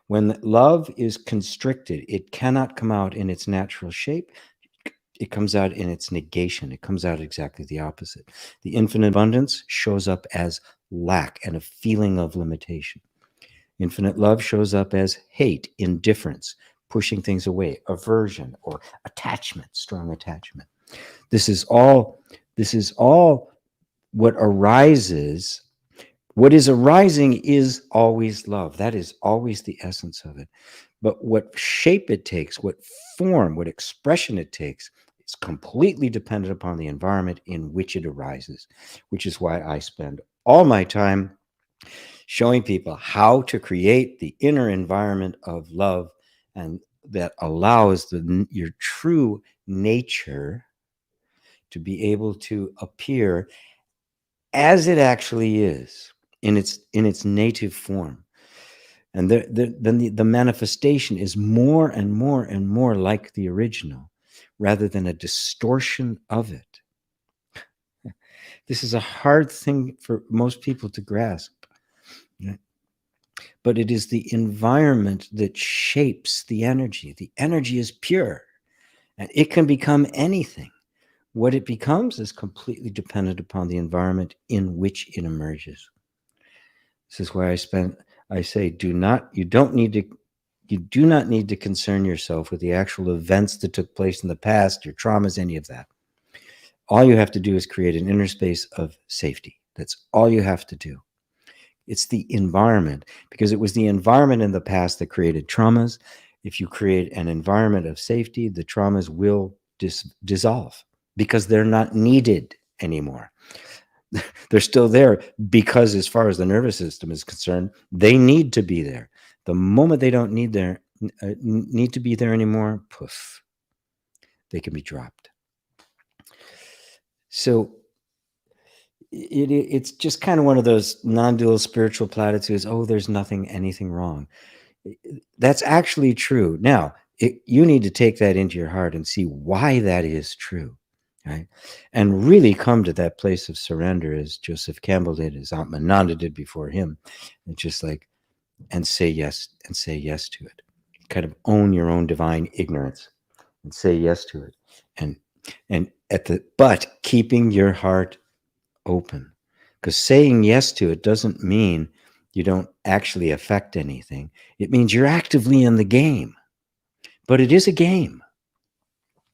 When love is constricted, it cannot come out in its natural shape. It comes out in its negation. It comes out exactly the opposite. The infinite abundance shows up as lack and a feeling of limitation. Infinite love shows up as hate, indifference, pushing things away, aversion, or attachment, strong attachment. This is all what arises. What is arising is always love. That is always the essence of it. But what shape it takes, what form, what expression it takes, is completely dependent upon the environment in which it arises, which is why I spend all my time showing people how to create the inner environment of love, and that allows your true nature to be able to appear as it actually is in its native form. And then the manifestation is more and more and more like the original, rather than a distortion of it. This is a hard thing for most people to grasp. But it is the environment that shapes the energy. The energy is pure, and it can become anything. What it becomes is completely dependent upon the environment in which it emerges. This is why I say, you do not need to concern yourself with the actual events that took place in the past, your traumas, any of that. All you have to do is create an inner space of safety. That's all you have to do. It's the environment, because it was the environment in the past that created traumas. If you create an environment of safety, the traumas will dissolve, because they're not needed anymore. They're still there because, as far as the nervous system is concerned, they need to be there. The moment they don't need to be there anymore, poof, they can be dropped. So it's just kind of one of those non-dual spiritual platitudes. Oh, there's anything wrong. That's actually true. Now, you need to take that into your heart and see why that is true, right? And really come to that place of surrender, as Joseph Campbell did, as Atmananda did before him, and just and say yes to it. Kind of own your own divine ignorance and say yes to it. But keeping your heart open, because saying yes to it doesn't mean you don't actually affect anything. It means you're actively in the game. But it is a game,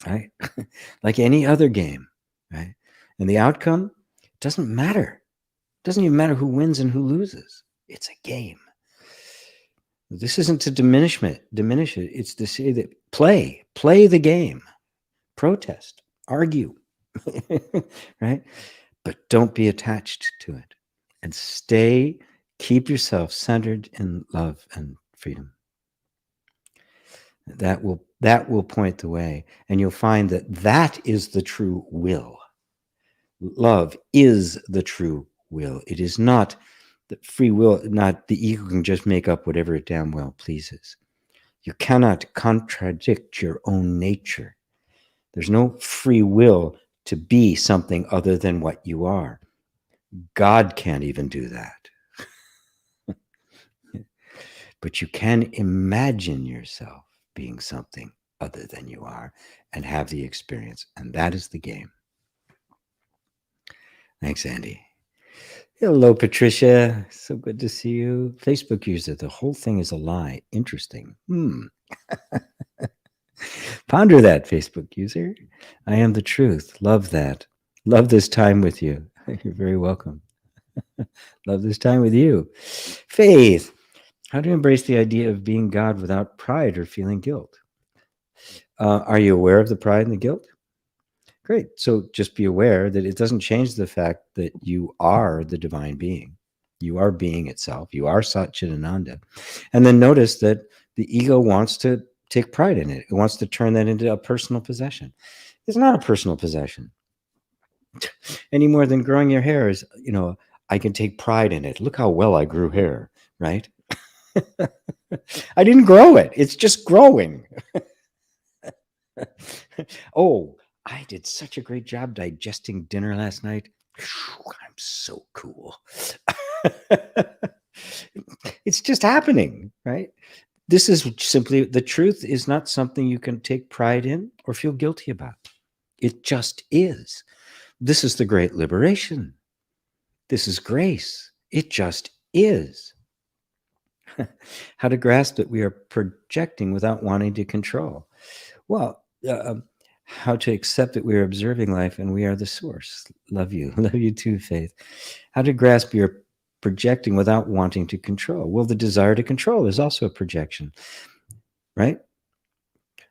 right? Like any other game, right? And the outcome doesn't matter. It doesn't even matter who wins and who loses. It's a game. This isn't to diminish it. It's to say that play the game, protest, argue, right? But don't be attached to it, and keep yourself centered in love and freedom. That will point the way, and you'll find that is the true will. Love is the true will. It is not the free will. Not the ego can just make up whatever it damn well pleases. You cannot contradict your own nature. There's no free will to be something other than what you are. God can't even do that. But you can imagine yourself being something other than you are and have the experience. And that is the game. Thanks, Andy. Hello, Patricia. So good to see you. Facebook user, the whole thing is a lie. Interesting. Ponder that, Facebook user. I am the truth. Love that. Love this time with you. You're very welcome. Love this time with you. Faith. How to embrace the idea of being God without pride or feeling guilt. Are you aware of the pride and the guilt? Great. So just be aware that it doesn't change the fact that you are the divine being. You are being itself. You are Satchidananda. And then notice that the ego wants to take pride in it. It wants to turn that into a personal possession. It's not a personal possession. Any more than growing your hair is, I can take pride in it. Look how well I grew hair, right? I didn't grow it. It's just growing. Oh, I did such a great job digesting dinner last night. I'm so cool. It's just happening, right? This is simply, the truth is not something you can take pride in or feel guilty about. It just is. This is the great liberation. This is grace. It just is. How to grasp that we are projecting without wanting to control. Well, how to accept that we are observing life and we are the source. Love you. Love you too, Faith. How to grasp you're projecting without wanting to control. Well, the desire to control is also a projection, right?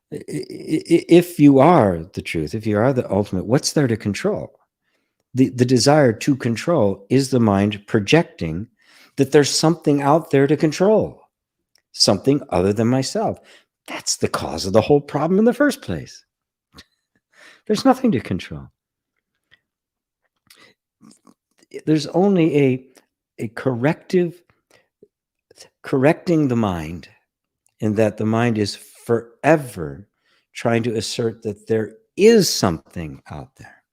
If you are the truth, if you are the ultimate, what's there to control? The desire to control is the mind projecting that there's something out there to control, something other than myself. That's the cause of the whole problem in the first place. There's nothing to control. There's only a corrective, correcting the mind, in that the mind is forever trying to assert that there is something out there.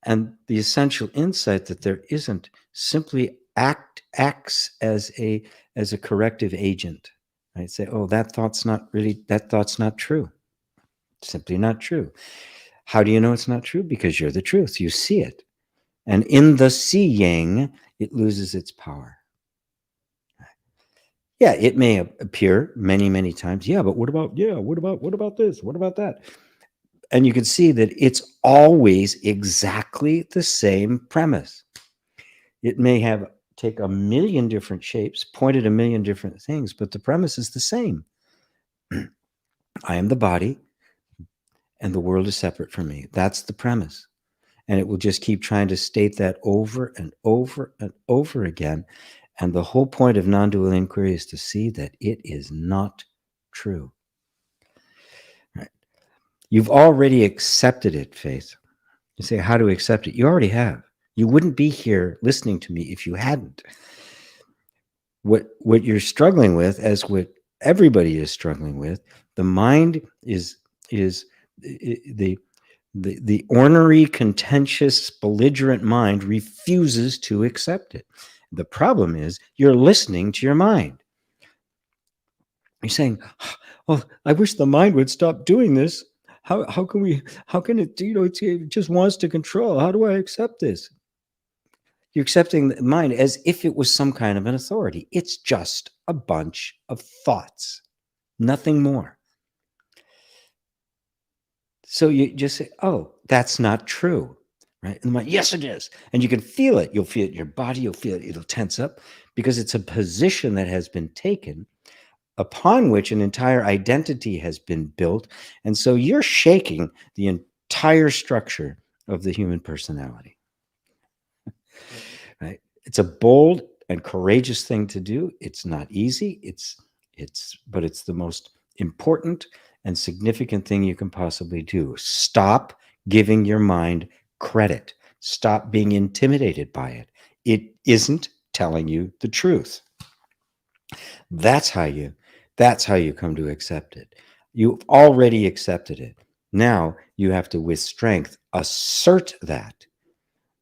And the essential insight that there isn't simply acts as a corrective agent. Right? Say, oh, that thought's not true. Simply not true. How do you know it's not true? Because you're the truth. You see it. And in the seeing, it loses its power. Yeah, it may appear many, many times. Yeah, but what about this? What about that? And you can see that it's always exactly the same premise. It may take a million different shapes, point at a million different things, but the premise is the same. I am the body, and the world is separate from me. That's the premise. And it will just keep trying to state that over and over and over again. And the whole point of non-dual inquiry is to see that it is not true. Right? You've already accepted it, Faith. You say, how do we accept it? You already have. You wouldn't be here listening to me if you hadn't. What you're struggling with, as what everybody is struggling with, the mind is the ornery, contentious, belligerent mind refuses to accept it. The problem is you're listening to your mind. You're saying, oh, I wish the mind would stop doing this. How can it, it just wants to control. How do I accept this? You're accepting the mind as if it was some kind of an authority. It's just a bunch of thoughts, nothing more. So you just say, oh, that's not true, right? And the mind, yes, it is. And you can feel it. You'll feel it in your body. You'll feel it. It'll tense up because it's a position that has been taken upon which an entire identity has been built. And so you're shaking the entire structure of the human personality. Right? It's a bold and courageous thing to do. It's not easy. But it's the most important and significant thing you can possibly do. Stop giving your mind credit. Stop being intimidated by it. It isn't telling you the truth. That's how you That's how you come to accept it. You've already accepted it. Now you have to, with strength, assert that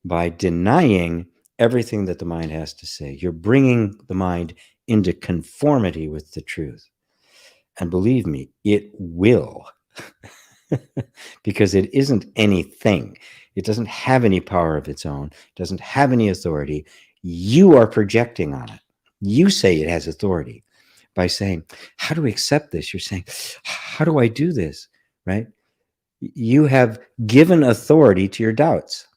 by denying everything that the mind has to say. You're bringing the mind into conformity with the truth. And believe me, it will. Because it isn't anything. It doesn't have any power of its own. It doesn't have any authority. You are projecting on it. You say it has authority by saying, how do we accept this? You're saying, how do I do this? Right? You have given authority to your doubts.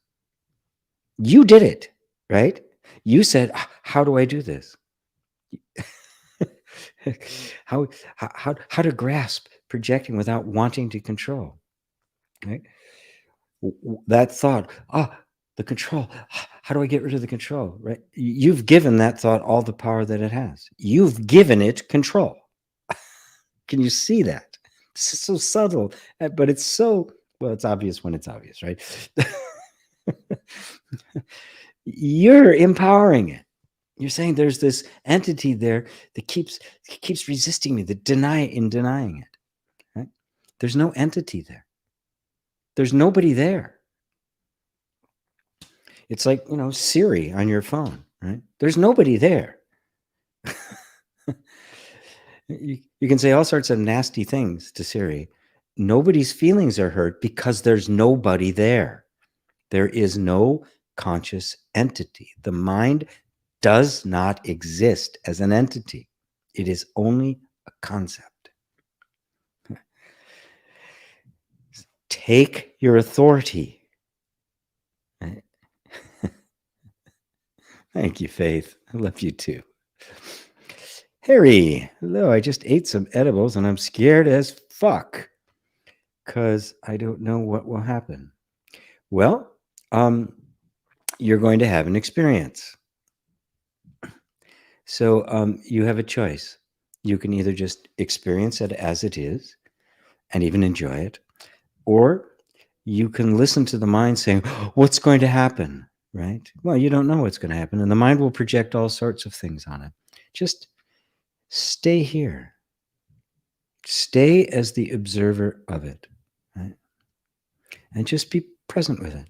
You did it, right? You said, how do I do this? how to grasp projecting without wanting to control, right? That thought, the control, how do I get rid of the control, right? You've given that thought all the power that it has. You've given it control. Can you see that? It's so subtle, but it's so, well, it's obvious when it's obvious, right? You're empowering it. You're saying there's this entity there that keeps resisting me, that denying it. Right? There's no entity there. There's nobody there. It's like, Siri on your phone, right? There's nobody there. You can say all sorts of nasty things to Siri. Nobody's feelings are hurt because there's nobody there. There is no conscious entity. The mind does not exist as an entity. It is only a concept. Take your authority. Thank you, Faith. I love you too. Harry, hello. I just ate some edibles and I'm scared as fuck because I don't know what will happen. Well, you're going to have an experience. So you have a choice. You can either just experience it as it is and even enjoy it, or you can listen to the mind saying, what's going to happen, right? Well, you don't know what's going to happen, and the mind will project all sorts of things on it. Just stay here. Stay as the observer of it, right? And just be present with it.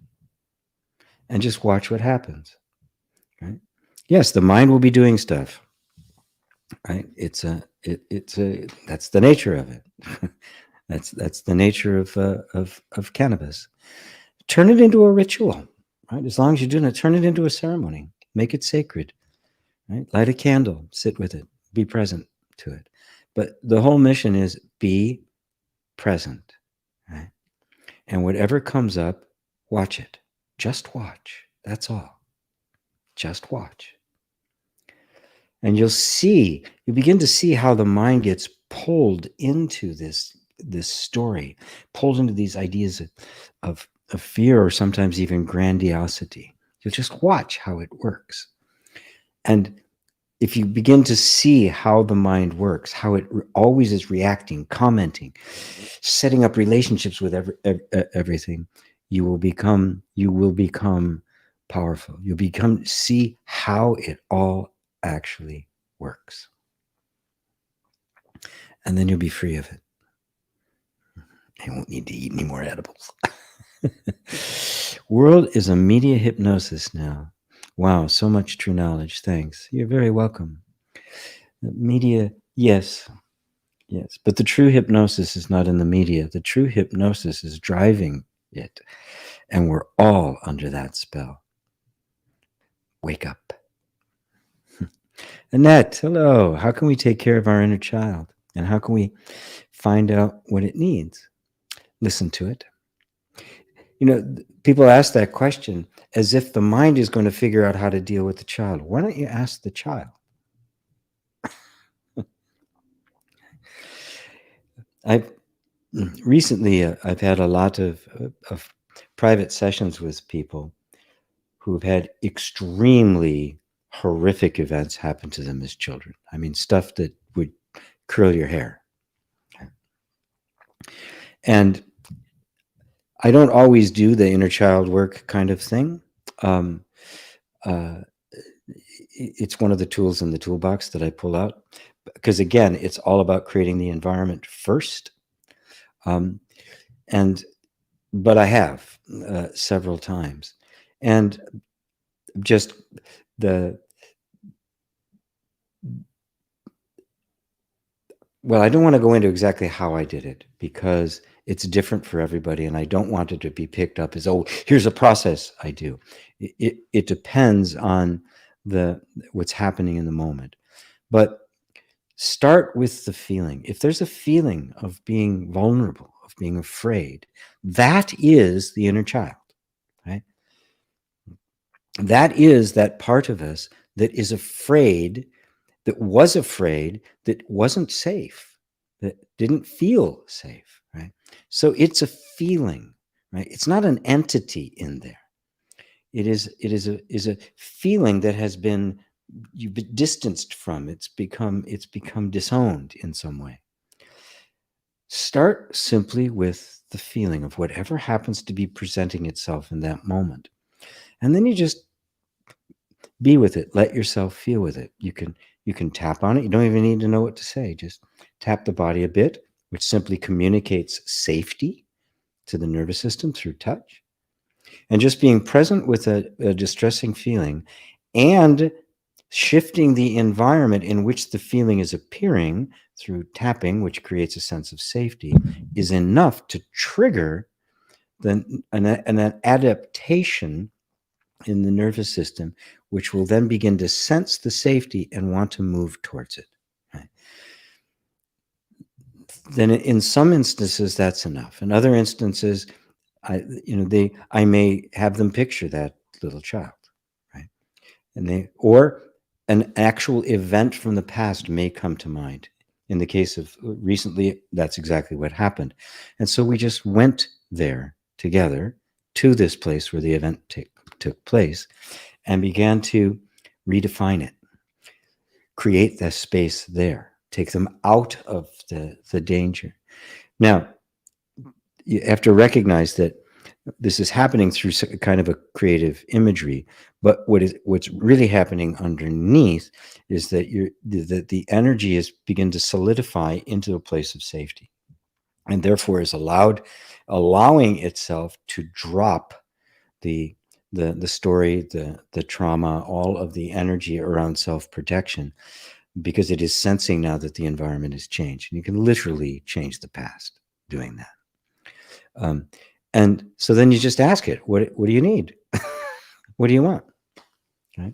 And just watch what happens, right? Yes, the mind will be doing stuff, right? That's the nature of it. That's the nature of cannabis. Turn it into a ritual, right? As long as you're doing it, turn it into a ceremony. Make it sacred, right? Light a candle, sit with it, be present to it. But the whole mission is be present, right? And whatever comes up, watch it. Just watch. That's all. Just watch. And you'll begin to see how the mind gets pulled into this story, pulled into these ideas of fear, or sometimes even grandiosity. You'll just watch how it works. And if you begin to see how the mind works, how it always is reacting, commenting, setting up relationships with everything, you will become powerful. You'll see how it all actually works. And then you'll be free of it. You won't need to eat any more edibles. World is a media hypnosis now. Wow, so much true knowledge. Thanks. You're very welcome. Media, yes. But the true hypnosis is not in the media. The true hypnosis is driving it. And we're all under that spell. Wake up. Annette, hello. How can we take care of our inner child? And how can we find out what it needs? Listen to it. People ask that question as if the mind is going to figure out how to deal with the child. Why don't you ask the child? I've had a lot of private sessions with people who've had extremely horrific events happen to them as children. I mean, stuff that would curl your hair. And I don't always do the inner child work kind of thing. it's one of the tools in the toolbox that I pull out, because again, it's all about creating the environment first. But I have several times, and just well, I don't want to go into exactly how I did it, because it's different for everybody, and I don't want it to be picked up as, oh, here's a process I do. It depends on what's happening in the moment. But start with the feeling. If there's a feeling of being vulnerable, of being afraid, that is the inner child, right? That is that part of us that is afraid, that wasn't safe, that didn't feel safe, right? So it's a feeling, right? It's not an entity in there. It is a feeling that has been, you've been distanced from. It's become disowned in some way. Start simply with the feeling of whatever happens to be presenting itself in that moment, and then you just be with it. Let yourself feel with it. You can tap on it. You don't even need to know what to say. Just tap the body a bit, which simply communicates safety to the nervous system through touch. And just being present with a distressing feeling and shifting the environment in which the feeling is appearing through tapping, which creates a sense of safety, is enough to trigger an adaptation in the nervous system, which will then begin to sense the safety and want to move towards it. Right? Then in some instances, that's enough. In other instances, I may have them picture that little child, right? Or an actual event from the past may come to mind. In the case of recently, that's exactly what happened. And so we just went there together to this place where the event took place and began to redefine it, create that space there, take them out of the danger. Now, you have to recognize that this is happening through kind of a creative imagery, but what's really happening underneath is that the energy is begin to solidify into a place of safety, and therefore is allowing itself to drop the story, the trauma, all of the energy around self-protection, because it is sensing now that the environment has changed, and you can literally change the past doing that. And so then you just ask it, what do you need? What do you want? Right?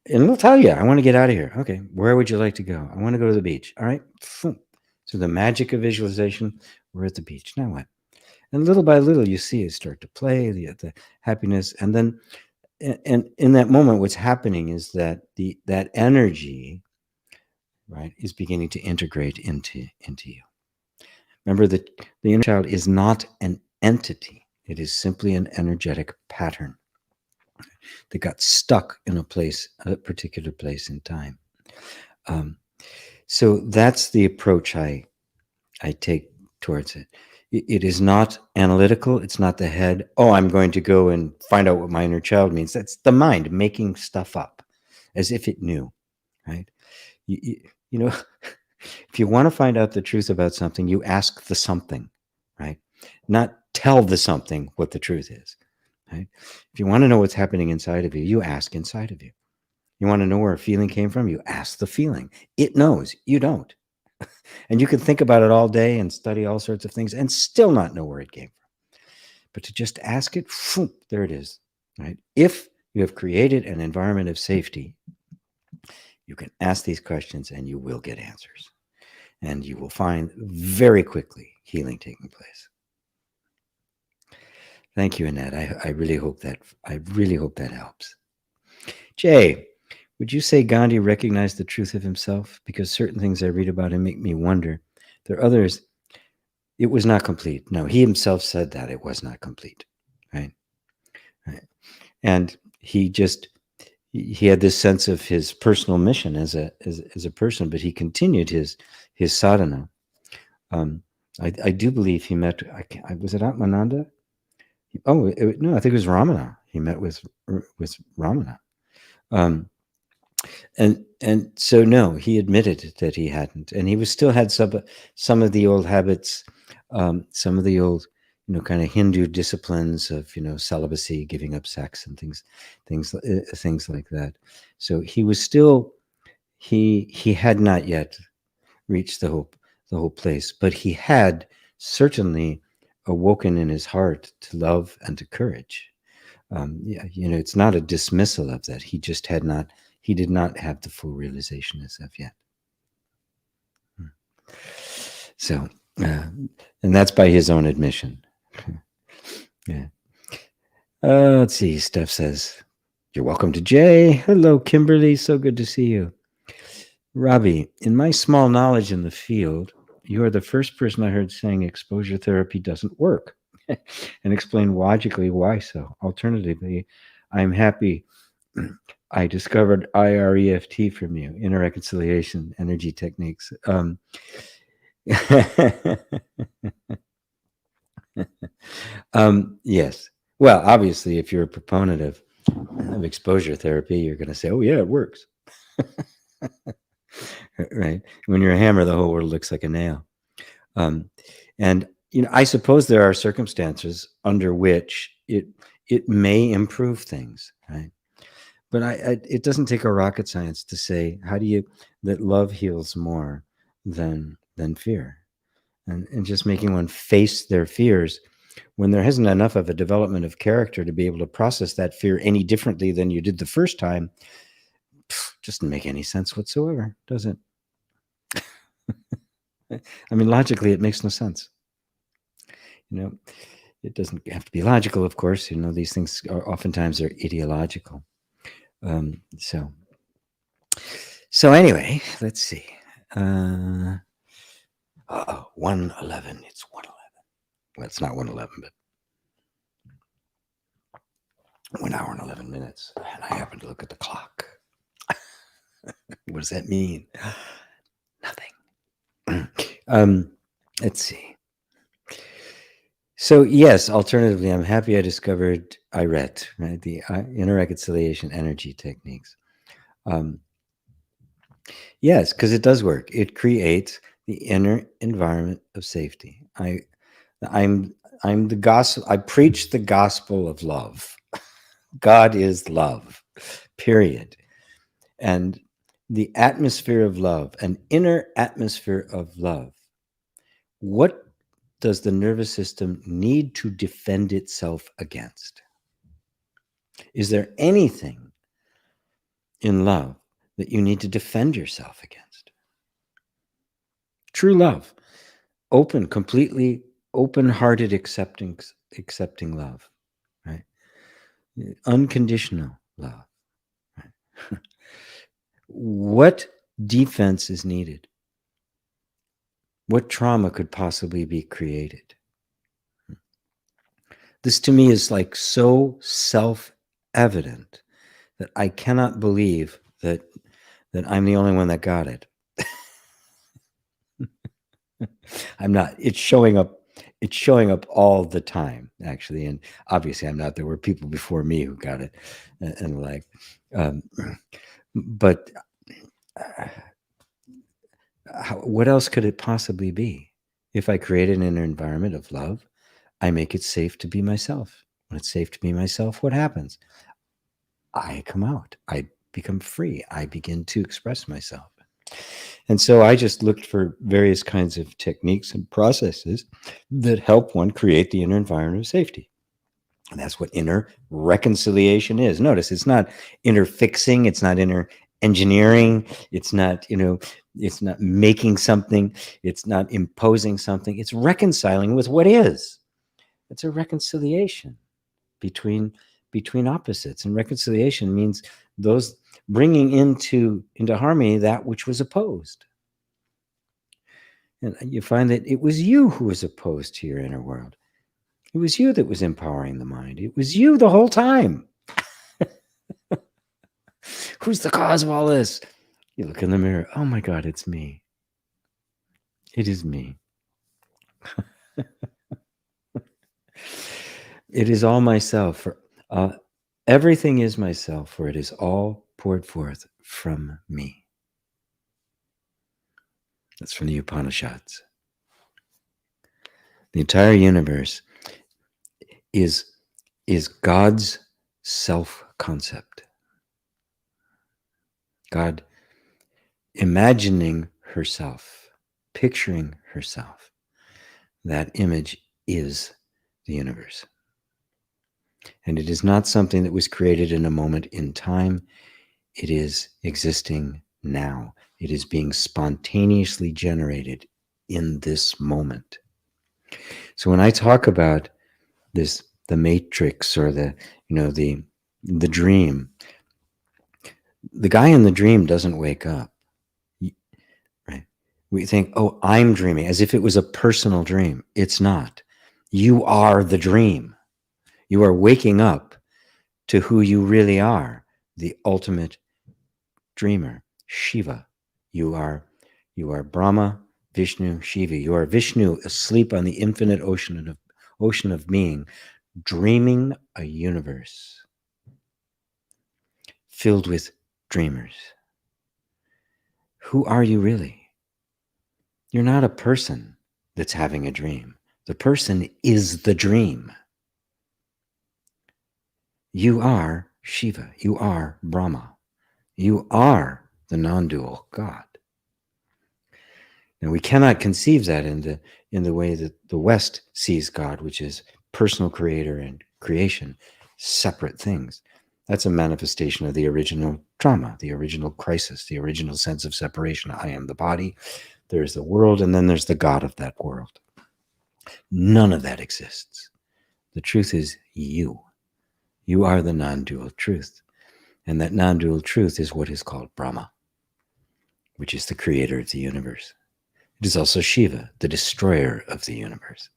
And it'll tell you, I want to get out of here. Okay, where would you like to go? I want to go to the beach. All right. So the magic of visualization, we're at the beach. Now what? And little by little, you see it start to play, the happiness. And then and in that moment, what's happening is that that energy, right, is beginning to integrate into you. Remember that the inner child is not an entity. It is simply an energetic pattern that got stuck in a particular place in time. So that's the approach I take towards it. It is not analytical. It's not the head. Oh, I'm going to go and find out what my inner child means. That's the mind making stuff up as if it knew, right? You know, if you want to find out the truth about something, you ask the something, right? Not tell the something what the truth is, right? If you want to know what's happening inside of you, you ask inside of you. You want to know where a feeling came from? You ask the feeling. It knows. You don't. And you can think about it all day and study all sorts of things and still not know where it came from. But to just ask it, there it is, right? If you have created an environment of safety, you can ask these questions and you will get answers. And you will find very quickly healing taking place. Thank you, Annette. I really hope that helps. Jay, would you say Gandhi recognized the truth of himself? Because certain things I read about him make me wonder. There are others. It was not complete. No, he himself said that it was not complete, right? And he had this sense of his personal mission as a person, but he continued his sadhana. I do believe he met. Was it Atmananda? No, I think it was Ramana. He met with Ramana. And so no, he admitted that he hadn't, and he was still had some of the old habits, some of the old, kind of Hindu disciplines of, celibacy, giving up sex, and things like that. So he was still, he had not yet reached the whole place, but he had certainly awoken in his heart to love and to courage. Yeah, it's not a dismissal of that. He just he did not have the full realization as of yet. So, and that's by his own admission. Yeah. Let's see. Steph says, "You're welcome to Jay." Hello, Kimberly. So good to see you. Robbie, in my small knowledge in the field, you are the first person I heard saying exposure therapy doesn't work, and explain logically why so. Alternatively, I'm happy I discovered IREFT from you, inner reconciliation energy techniques. Yes. Well, obviously, if you're a proponent of exposure therapy, you're going to say, "Oh yeah, it works." Right? When you're a hammer, the whole world looks like a nail. And I suppose there are circumstances under which it may improve things, right? But it doesn't take a rocket science to say that love heals more than fear, and just making one face their fears when there hasn't enough of a development of character to be able to process that fear any differently than you did the first time, just doesn't make any sense whatsoever, does it? I mean, logically, it makes no sense. It doesn't have to be logical, of course. These things oftentimes are ideological. So anyway, let's see. 1:11. It's 1:11. Well, it's not 1:11, but 1 hour and 11 minutes. And I happen to look at the clock. What does that mean? Nothing. Let's see. So yes, alternatively, I'm happy I discovered IRET, right? The inner reconciliation energy techniques. Yes, because it does work. It creates the inner environment of safety. I'm the gospel. I preach the gospel of love. God is love, period. And the atmosphere of love, an inner atmosphere of love. What does the nervous system need to defend itself against? Is there anything in love that you need to defend yourself against? True love, completely open-hearted, accepting love, right? Unconditional love. Right? What defense is needed? What trauma could possibly be created? This to me is like so self-evident that I cannot believe that I'm the only one that got it. I'm not. It's showing up all the time, actually. And obviously I'm not. There were people before me who got it and like, but what else could it possibly be? If I create an inner environment of love, I make it safe to be myself. When it's safe to be myself, what happens? I come out. I become free. I begin to express myself. And so I just looked for various kinds of techniques and processes that help one create the inner environment of safety. And that's what inner reconciliation is. Notice it's not inner fixing. It's not inner engineering. It's not, it's not making something. It's not imposing something. It's reconciling with what is. It's a reconciliation between opposites. And reconciliation means those bringing into harmony that which was opposed. And you find that it was you who was opposed to your inner world. It was you that was empowering the mind. It was you the whole time. Who's the cause of all this? You look in the mirror. Oh my God, it's me. It is me. It is all myself. Everything is myself, for it is all poured forth from me. That's from the Upanishads. The entire universe is God's self-concept. God imagining herself, picturing herself. That image is the universe. And it is not something that was created in a moment in time. It is existing now. It is being spontaneously generated in this moment. So when I talk about this, the matrix or the dream, the guy in the dream doesn't wake up, right? We think, oh, I'm dreaming, as if it was a personal dream. It's not. You are the dream. You are waking up to who you really are, the ultimate dreamer, Shiva. You are Brahma, Vishnu, Shiva. You are Vishnu asleep on the infinite ocean of being, dreaming a universe filled with dreamers. Who are you really? You're not a person that's having a dream. The person is the dream. You are Shiva. You are Brahma. You are the non-dual God. Now, we cannot conceive that in the way that the West sees God, which is personal creator and creation, separate things. That's a manifestation of the original trauma, the original crisis, the original sense of separation. I am the body, there's the world, and then there's the God of that world. None of that exists. The truth is you. You are the non-dual truth. And that non-dual truth is what is called Brahma, which is the creator of the universe. It is also Shiva, the destroyer of the universe.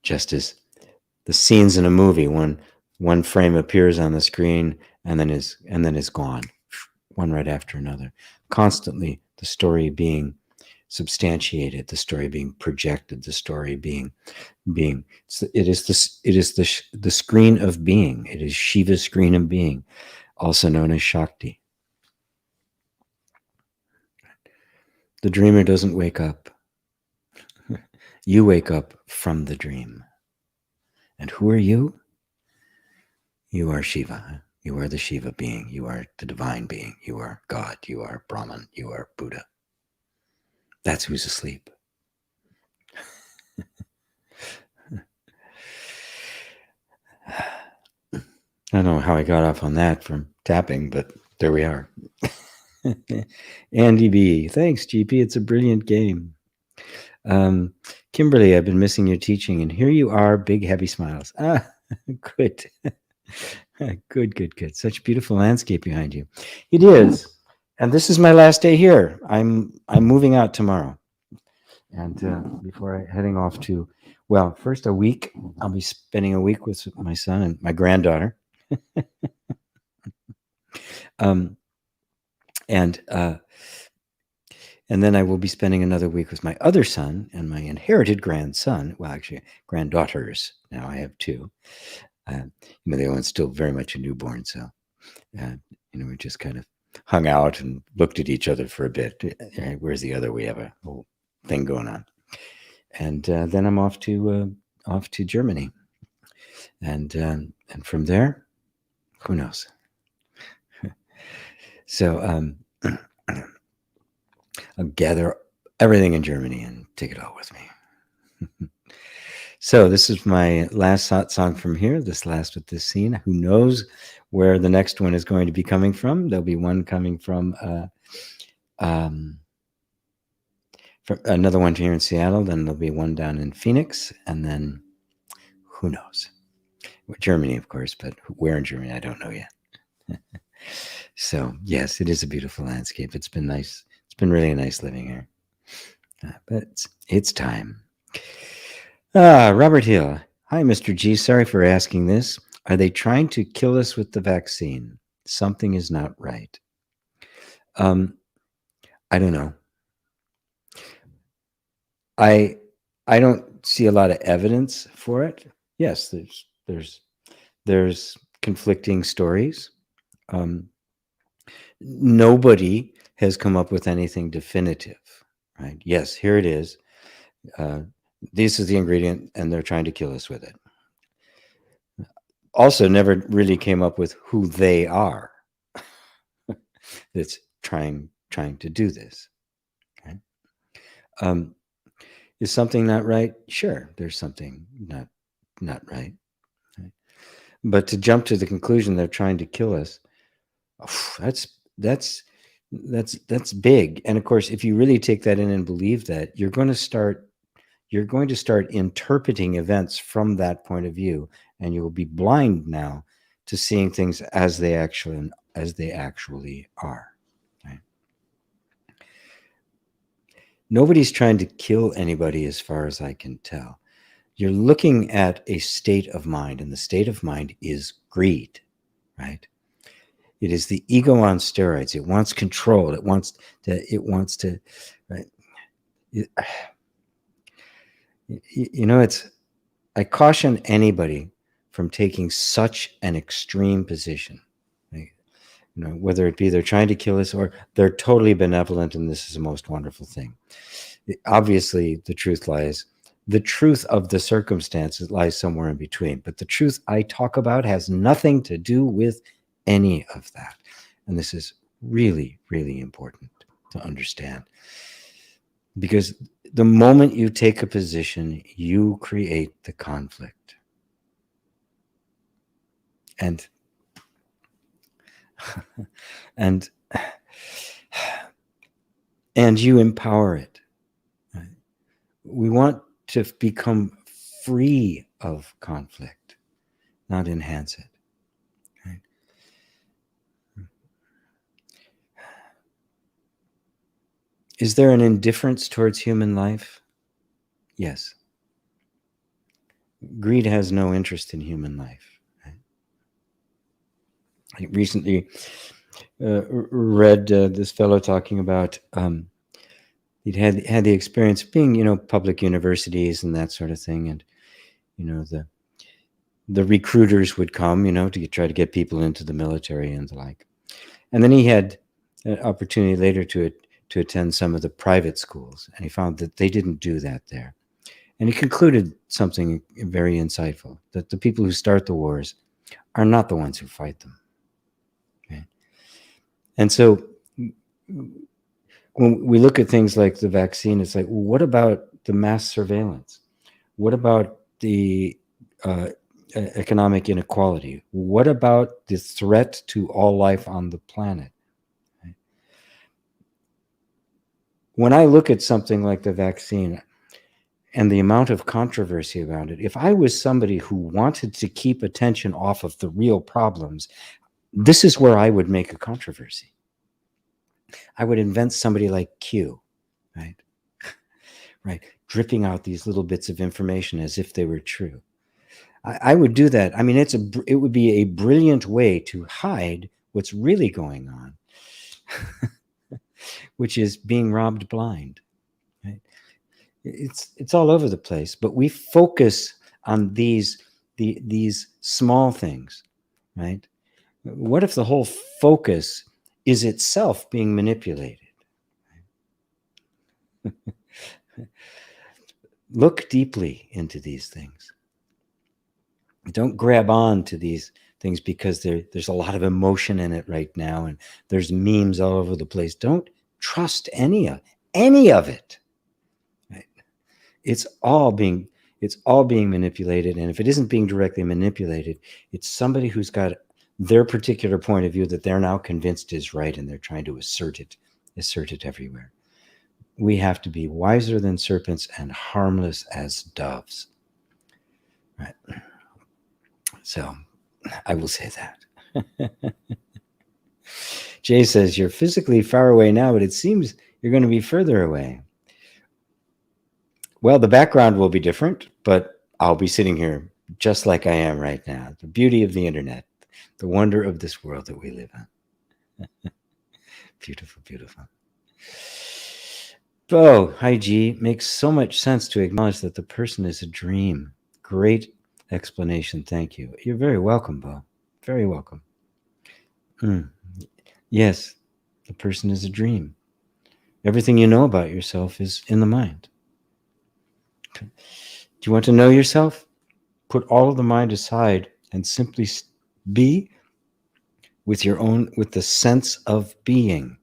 Just as the scenes in a movie, one frame appears on the screen and then is gone, one right after another. Constantly the story being substantiated, the story being projected, the story being it is the screen of being. It is Shiva's screen of being, also known as Shakti. The dreamer doesn't wake up. You wake up from the dream. And who are you? You are Shiva. You are the Shiva being. You are the divine being. You are God. You are Brahman. You are Buddha. That's who's asleep. I don't know how I got off on that from tapping, but there we are. Andy B. Thanks, GP. It's a brilliant game. Kimberly, I've been missing your teaching, and here you are, big, heavy smiles. Good. Good. Such a beautiful landscape behind you. It is. And this is my last day here. I'm moving out tomorrow. And before heading off to, well, first a week, I'll be spending a week with my son and my granddaughter. And then I will be spending another week with my other son and my inherited grandson. Well, actually, granddaughters. Now I have two. The other one's still very much a newborn, so we just kind of hung out and looked at each other for a bit. Where's the other? We have a whole thing going on, and then I'm off to Germany, and from there, who knows? So I'll gather everything in Germany and take it all with me. So this is my last satsang from here, this last with this scene. Who knows where the next one is going to be coming from? There'll be one coming from another one here in Seattle, then there'll be one down in Phoenix, and then who knows? Germany, of course, but where in Germany, I don't know yet. So yes, it is a beautiful landscape. It's been nice. It's been really nice living here. But it's time. Robert Hill. Hi, Mr. G. Sorry for asking this. Are they trying to kill us with the vaccine? Something is not right. I don't know. I don't see a lot of evidence for it. Yes, there's conflicting stories. nobody has come up with anything definitive, right? Yes, here it is. This is the ingredient, and they're trying to kill us with it. Also, never really came up with who they are that's trying to do this. Okay? Is something not right? Sure, there's something not right. But to jump to the conclusion they're trying to kill us, that's big. And of course, if you really take that in and believe that, you're going to start interpreting events from that point of view, and you will be blind now to seeing things as they actually are. Right? Nobody's trying to kill anybody, as far as I can tell. You're looking at a state of mind, and the state of mind is greed, right? It is the ego on steroids. It wants control. It wants to, right? I caution anybody from taking such an extreme position. Whether it be they're trying to kill us or they're totally benevolent and this is the most wonderful thing. Obviously, the truth of the circumstances lies somewhere in between. But the truth I talk about has nothing to do with any of that. And this is really, really important to understand. Because the moment you take a position, you create the conflict. And you empower it. Right? We want to become free of conflict, not enhance it. Right? Is there an indifference towards human life? Yes. Greed has no interest in human life. Right? I recently read this fellow talking about he'd had the experience of being, public universities and that sort of thing, and the recruiters would come, to try to get people into the military and the like. And then he had an opportunity later to attend some of the private schools, and he found that they didn't do that there. And he concluded something very insightful, that the people who start the wars are not the ones who fight them. Okay? And so when we look at things like the vaccine, it's like, well, what about the mass surveillance? What about the economic inequality? What about the threat to all life on the planet? Right? When I look at something like the vaccine and the amount of controversy around it, if I was somebody who wanted to keep attention off of the real problems, this is where I would make a controversy. I would invent somebody like Q, right? Right, dripping out these little bits of information as if they were true. I would do that. I mean, it would be a brilliant way to hide what's really going on, which is being robbed blind. Right? It's all over the place, but we focus on these small things, right? What if the whole focus is itself being manipulated? Look deeply into these things. Don't grab on to these things because there's a lot of emotion in it right now, and there's memes all over the place. Don't trust any of it. Right? It's all being manipulated, and if it isn't being directly manipulated, it's somebody who's got their particular point of view that they're now convinced is right, and they're trying to assert it everywhere. We have to be wiser than serpents and harmless as doves. Right. So I will say that. Jay says, you're physically far away now, but it seems you're going to be further away. Well, the background will be different, but I'll be sitting here just like I am right now. The beauty of the internet, the wonder of this world that we live in. Beautiful, beautiful. Oh, hi, G. Makes so much sense to acknowledge that the person is a dream. Great explanation. Thank you. You're very welcome, Bo. Very welcome. Yes. The person is a dream. Everything you know about yourself is in the mind. Okay. Do you want to know yourself? Put all of the mind aside and simply be with the sense of being.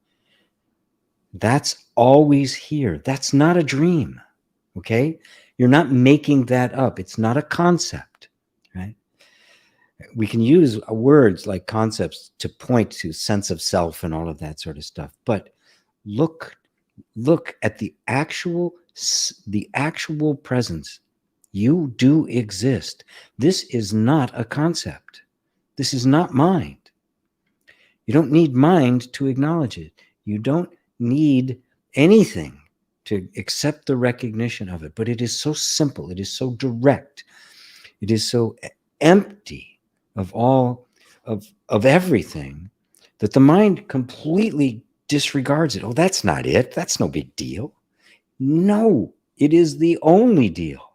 That's always here. That's not a dream. Okay? You're not making that up. It's not a concept, right? We can use words like concepts to point to sense of self and all of that sort of stuff. But look at the actual presence. You do exist. This is not a concept. This is not mind. You don't need mind to acknowledge it. You don't need anything to accept the recognition of it. But it is so simple. It is so direct. It is so empty of all of everything that the mind completely disregards it. Oh, that's not it. That's no big deal. No, it is the only deal.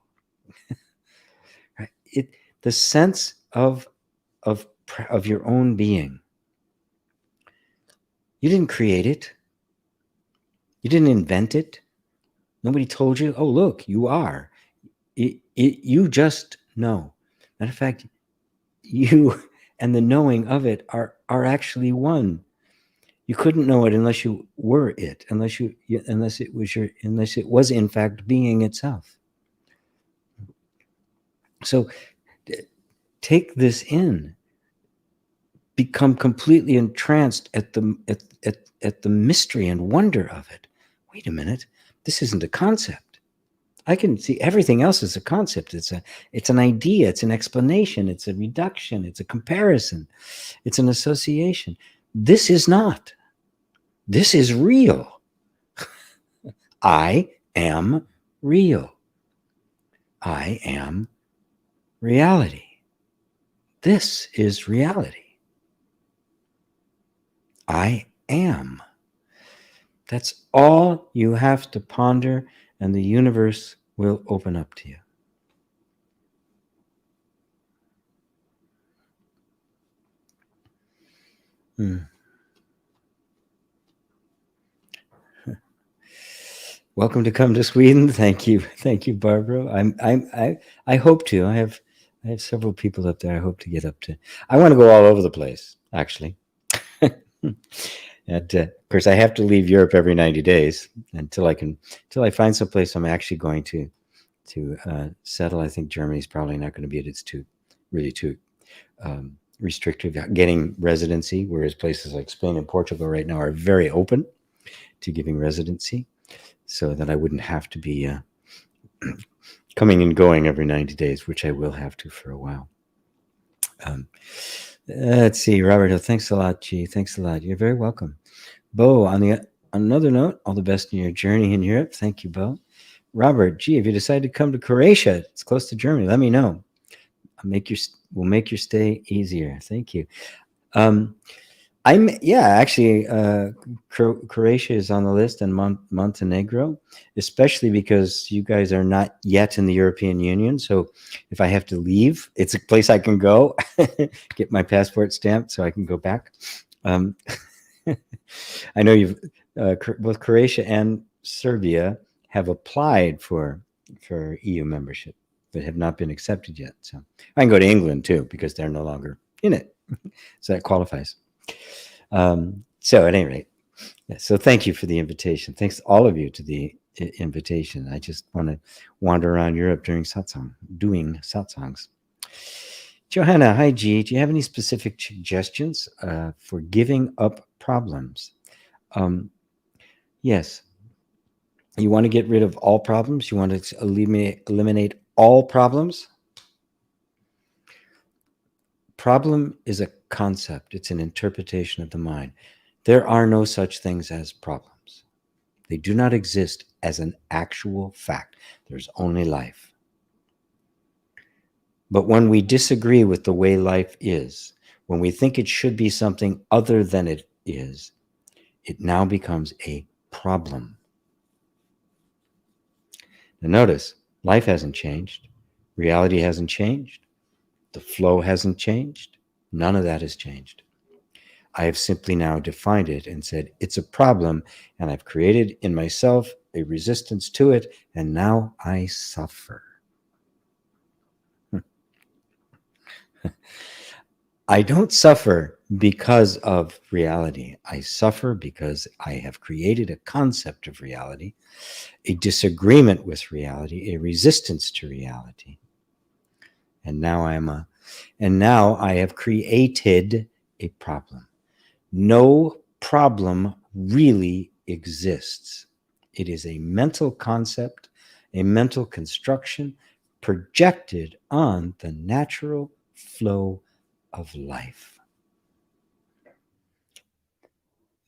The sense of your own being. You didn't create it. You didn't invent it. Nobody told you, oh, look, you are. You just know. Matter of fact, you and the knowing of it are actually one. You couldn't know it unless you were it, unless it was in fact being itself. So take this in. Become completely entranced at the mystery and wonder of it. Wait a minute, this isn't a concept. I can see everything else as a concept. It's an idea, it's an explanation, it's a reduction, it's a comparison, it's an association. This is not. This is real. I am real. I am reality. This is reality. I am. That's all you have to ponder, and the universe will open up to you. Welcome to Come to Sweden. Thank you, Barbara. I hope to. I have several people up there. I hope to get up to. I want to go all over the place, actually. And of course, I have to leave Europe every 90 days until I find some place I'm actually going to settle. I think Germany's probably not going to be it. It's too restrictive getting residency, whereas places like Spain and Portugal right now are very open to giving residency, so that I wouldn't have to be coming and going every 90 days, which I will have to for a while. Let's see, Robert, thanks a lot, G. Thanks a lot. You're very welcome. Bo, on another note, all the best in your journey in Europe. Thank you, Bo. Robert, G, if you decide to come to Croatia, it's close to Germany, let me know. We'll make your stay easier. Thank you. Actually, Croatia is on the list, and Montenegro, especially because you guys are not yet in the European Union. So if I have to leave, it's a place I can go, get my passport stamped so I can go back. I know both Croatia and Serbia have applied for EU membership, but have not been accepted yet. So I can go to England too, because they're no longer in it. So that qualifies. So at any rate, so thank you for the invitation. Thanks all of you to the invitation. I just want to wander around Europe during satsang, doing satsangs. Johanna, hi G. Do you have any specific suggestions for giving up problems? Yes. You want to get rid of all problems? You want to eliminate all problems? Problem is a concept. It's an interpretation of the mind. There are no such things as problems. They do not exist as an actual fact. There's only life. But when we disagree with the way life is, when we think it should be something other than it is, it now becomes a problem. Now notice, life hasn't changed. Reality hasn't changed. The flow hasn't changed. None of that has changed. I have simply now defined it and said, it's a problem, and I've created in myself a resistance to it, and now I suffer. I don't suffer because of reality. I suffer because I have created a concept of reality, a disagreement with reality, a resistance to reality. And now I have created a problem. No problem really exists. It is a mental concept, a mental construction projected on the natural flow of life.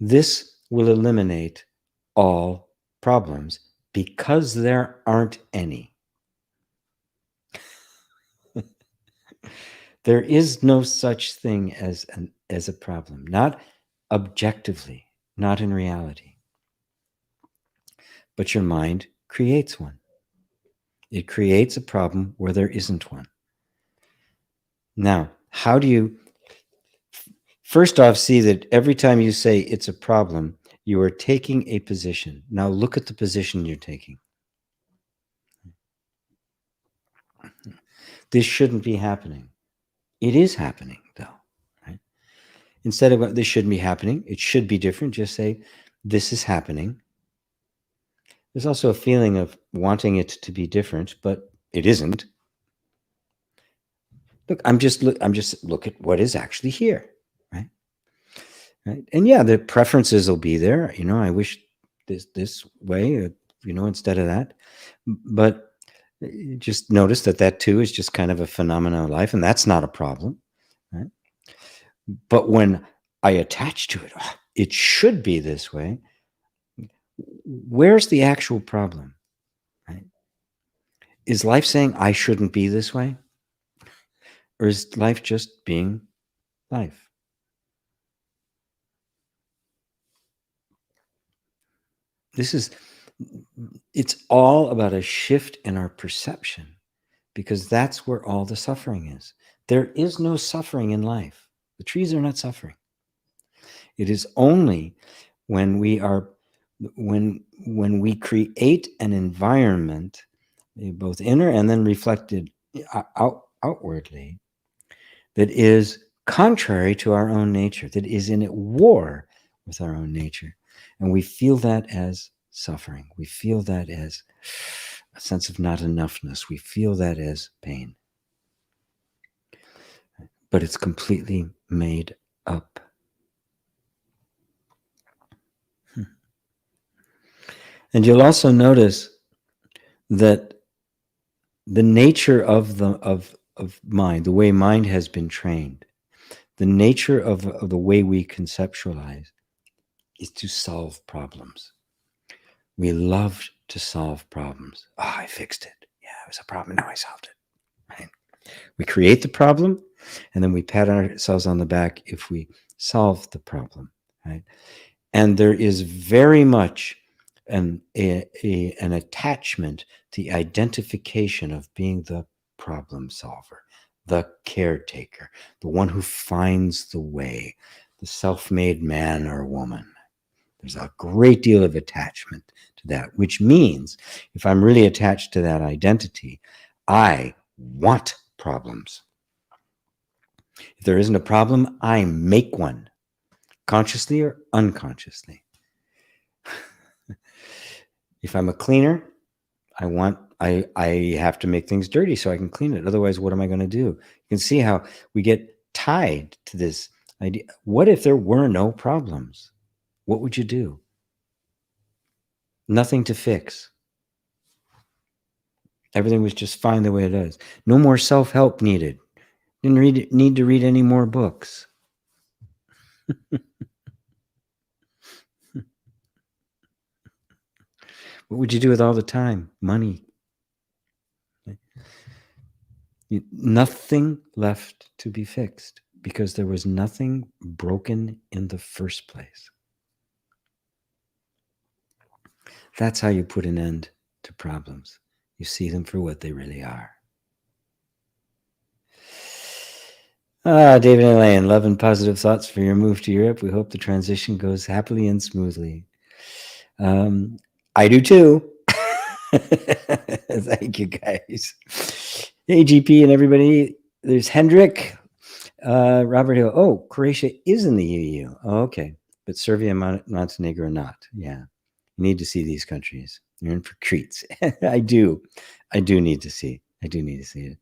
This will eliminate all problems because there aren't any. There is no such thing as a problem, not objectively, not in reality. But your mind creates one. It creates a problem where there isn't one. Now, how do you first off see that every time you say it's a problem, you are taking a position. Now look at the position you're taking. This shouldn't be happening. It is happening, though. Right? Instead of this shouldn't be happening, it should be different. Just say, this is happening. There's also a feeling of wanting it to be different, but it isn't. Look, I'm just look at what is actually here, right? Right? And yeah, the preferences will be there. I wish this way, instead of that. But just notice that too is just kind of a phenomenon of life, and that's not a problem, right? But when I attach to it, it should be this way. Where's the actual problem? Right? Is life saying I shouldn't be this way? Or is life just being life? It's all about a shift in our perception, because that's where all the suffering is. There is no suffering in life. The trees are not suffering. It is only when we create an environment, both inner and then reflected outwardly, that is contrary to our own nature, that is in at war with our own nature. And we feel that as suffering. We feel that as a sense of not enoughness. We feel that as pain. But it's completely made up. And you'll also notice that the nature of mind, the way mind has been trained, the nature of the way we conceptualize is to solve problems. We love to solve problems. Oh, I fixed it. Yeah, it was a problem. Now I solved it. Right? We create the problem, and then we pat ourselves on the back if we solve the problem. Right? And there is very much an attachment to the identification of being the problem solver, the caretaker, the one who finds the way, the self-made man or woman. There's a great deal of attachment to that, which means if I'm really attached to that identity, I want problems. If there isn't a problem, I make one, consciously or unconsciously. If I'm a cleaner, I have to make things dirty so I can clean it. Otherwise, what am I going to do? You can see how we get tied to this idea. What if there were no problems? What would you do? Nothing to fix. Everything was just fine the way it is. No more self-help needed. Didn't need to read any more books. What would you do with all the time? Money. Nothing left to be fixed because there was nothing broken in the first place. That's how you put an end to problems. You see them for what they really are. David and Elaine, love and positive thoughts for your move to Europe. We hope the transition goes happily and smoothly. I do too. Thank you, guys. Hey, GP and everybody. There's Hendrik, Robert Hill. Oh, Croatia is in the EU. Oh, okay. But Serbia and Montenegro are not. Yeah. You need to see these countries. You're in for treats. I do need to see. I do need to see it.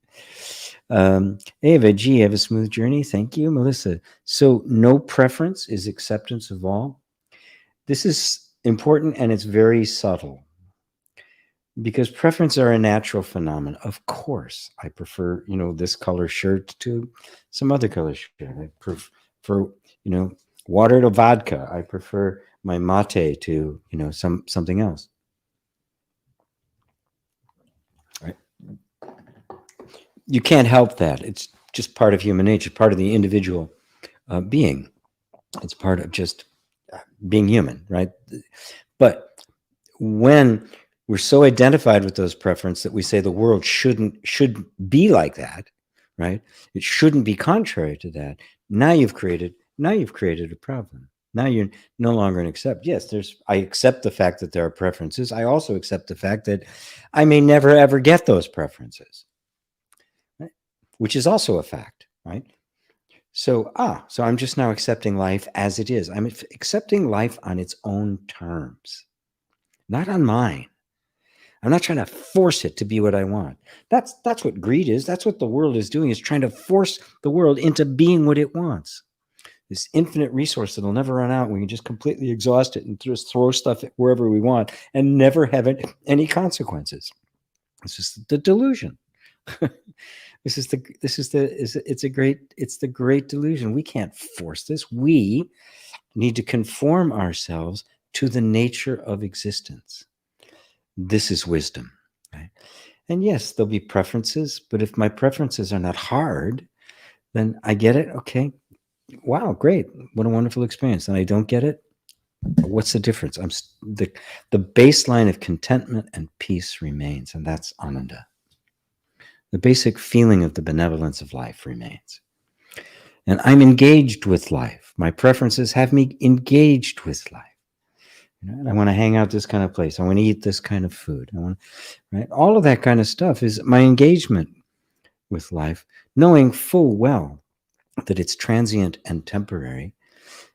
Ava G, have a smooth journey. Thank you, Melissa. So no preference is acceptance of all. This is important and it's very subtle because preference are a natural phenomenon. Of course, I prefer, this color shirt to some other color shirt. I prefer, water to vodka. I prefer my mate to, something else. Right? You can't help that. It's just part of human nature, part of the individual being. It's part of just being human, right? But when we're so identified with those preferences that we say the world should be like that, right? It shouldn't be contrary to that. Now you've created a problem. Now you're no longer an accept. Yes, I accept the fact that there are preferences. I also accept the fact that I may never ever get those preferences, right? Which is also a fact, right? So I'm just now accepting life as it is. I'm accepting life on its own terms, not on mine. I'm not trying to force it to be what I want. That's what greed is. That's what the world is doing, is trying to force the world into being what it wants. This infinite resource that'll never run out. We can just completely exhaust it and just throw stuff wherever we want and never have any consequences. It's just the delusion. It's the great delusion. We can't force this. We need to conform ourselves to the nature of existence. This is wisdom, right? And yes, there'll be preferences, but if my preferences are not hard, then I get it. Okay. Wow, great. What a wonderful experience. And I don't get it. What's the difference? The baseline of contentment and peace remains, and that's Ananda. The basic feeling of the benevolence of life remains. And I'm engaged with life. My preferences have me engaged with life. I want to hang out this kind of place. I want to eat this kind of food. Right? All of that kind of stuff is my engagement with life, knowing full well that it's transient and temporary.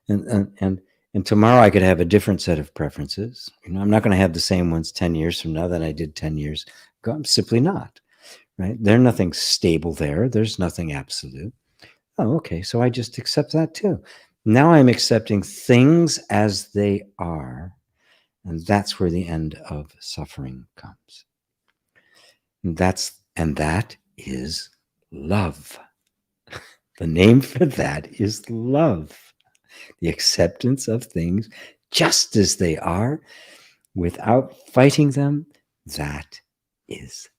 And tomorrow I could have a different set of preferences. I'm not going to have the same ones 10 years from now that I did 10 years ago. I'm simply not. Right? There's nothing stable there. There's nothing absolute. Oh, okay. So I just accept that too. Now I'm accepting things as they are. And that's where the end of suffering comes. And that is love. The name for that is love. The acceptance of things just as they are without fighting them. That is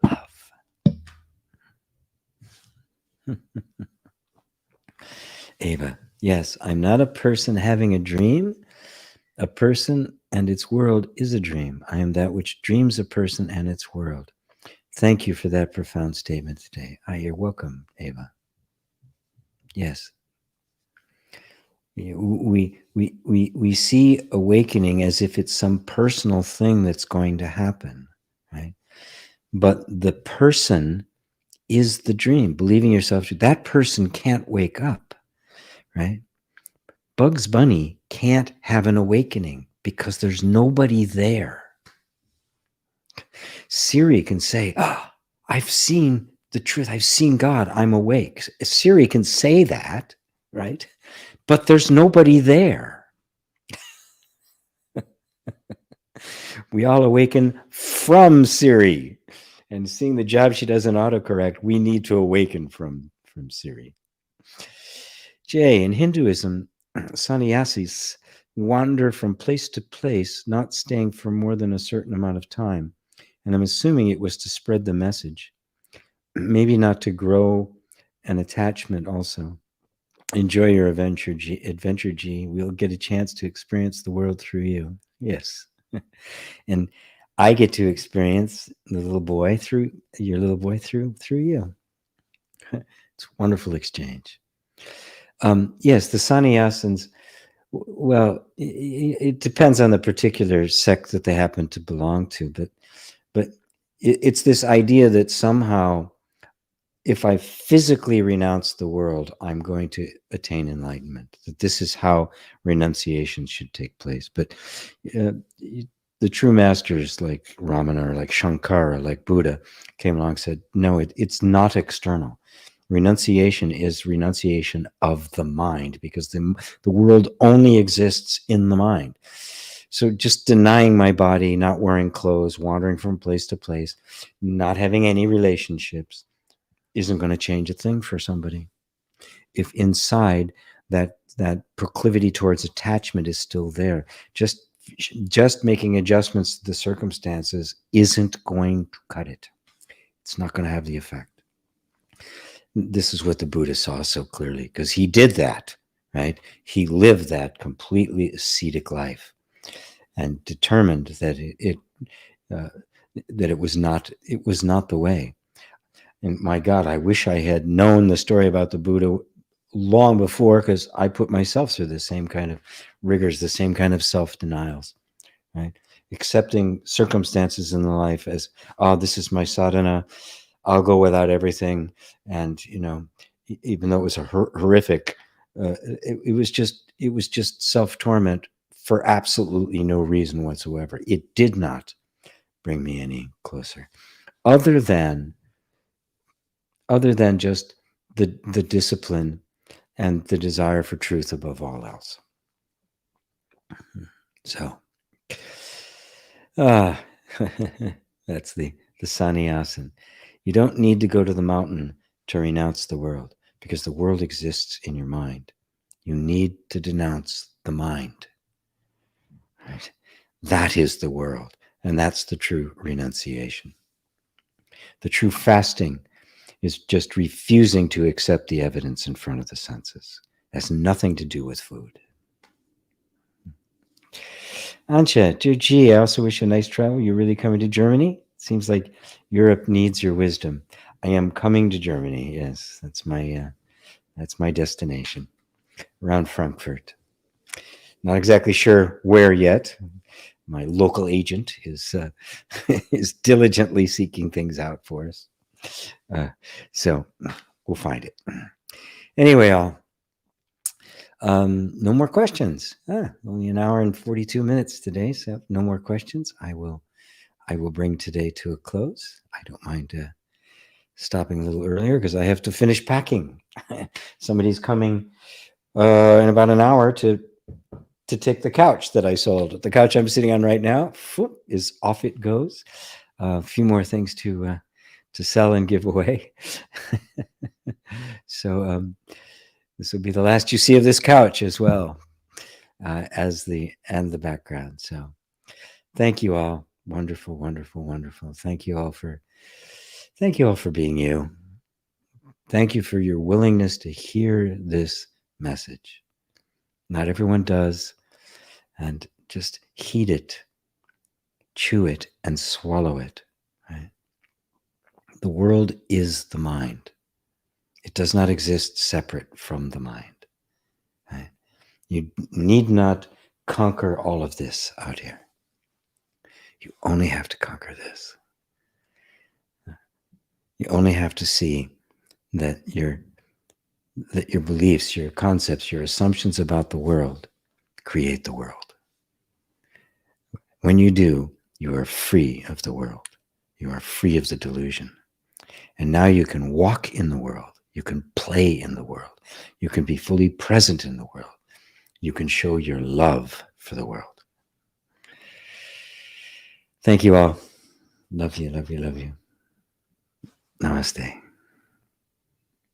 love. Ava, yes, I'm not a person having a dream. A person and its world is a dream. I am that which dreams a person and its world. Thank you for that profound statement today. You're welcome, Ava. Yes. We see awakening as if it's some personal thing that's going to happen, right? But the person is the dream, believing yourself to. That person can't wake up, right? Bugs Bunny can't have an awakening because there's nobody there. Siri can say, I've seen the truth. I've seen God. I'm awake. Siri can say that, right? But there's nobody there. We all awaken from Siri. And seeing the job she does in autocorrect, we need to awaken from Siri. Jay, in Hinduism, sannyasis wander from place to place, not staying for more than a certain amount of time. And I'm assuming it was to spread the message, maybe not to grow an attachment also. Enjoy your adventure, G. We'll get a chance to experience the world through you. Yes. And I get to experience your little boy through you. It's a wonderful exchange. Yes, the sannyasins. Well, it depends on the particular sect that they happen to belong to, but it's this idea that somehow, if I physically renounce the world, I'm going to attain enlightenment. That this is how renunciation should take place. But uh, the true masters like Ramana, or like Shankara, like Buddha, came along and said, no, it's not external. Renunciation is renunciation of the mind, because the world only exists in the mind. So just denying my body, not wearing clothes, wandering from place to place, not having any relationships, isn't going to change a thing for somebody. If inside that proclivity towards attachment is still there, just making adjustments to the circumstances isn't going to cut it. It's not going to have the effect. This is what the Buddha saw so clearly, because he did that, right? He lived that completely ascetic life and determined that it was not the way. And my God, I wish I had known the story about the Buddha long before, because I put myself through the same kind of rigors, the same kind of self-denials, right? Accepting circumstances in the life as, oh, this is my sadhana, I'll go without everything. And, even though it was a horrific, it was just self-torment for absolutely no reason whatsoever. It did not bring me any closer, other than just the discipline and the desire for truth above all else. So, that's the sannyasin. You don't need to go to the mountain to renounce the world, because the world exists in your mind. You need to denounce the mind. Right? That is the world, and that's the true renunciation. The true fasting is just refusing to accept the evidence in front of the senses. It has nothing to do with food. Ancha, dear G, I also wish you a nice travel. You're really coming to Germany? Seems like Europe needs your wisdom. I am coming to Germany. Yes, that's my destination, around Frankfurt. Not exactly sure where yet. My local agent is is diligently seeking things out for us. So we'll find it. Anyway, no more questions. Only an hour and 42 minutes today, so no more questions. I will bring today to a close. I don't mind stopping a little earlier, because I have to finish packing. Somebody's coming in about an hour to take the couch that I sold. The couch I'm sitting on right now is off it goes. A few more things to sell and give away. So this will be the last you see of this couch as well, as the background. So thank you all. Wonderful, wonderful, wonderful. Thank you all for being you. Thank you for your willingness to hear this message. Not everyone does, and just heed it, chew it, and swallow it. Right? The world is the mind. It does not exist separate from the mind. Right? You need not conquer all of this out here. You only have to conquer this. You only have to see that your beliefs, your concepts, your assumptions about the world create the world. When you do, you are free of the world. You are free of the delusion. And now you can walk in the world. You can play in the world. You can be fully present in the world. You can show your love for the world. Thank you all. Love you, love you, love you. Namaste.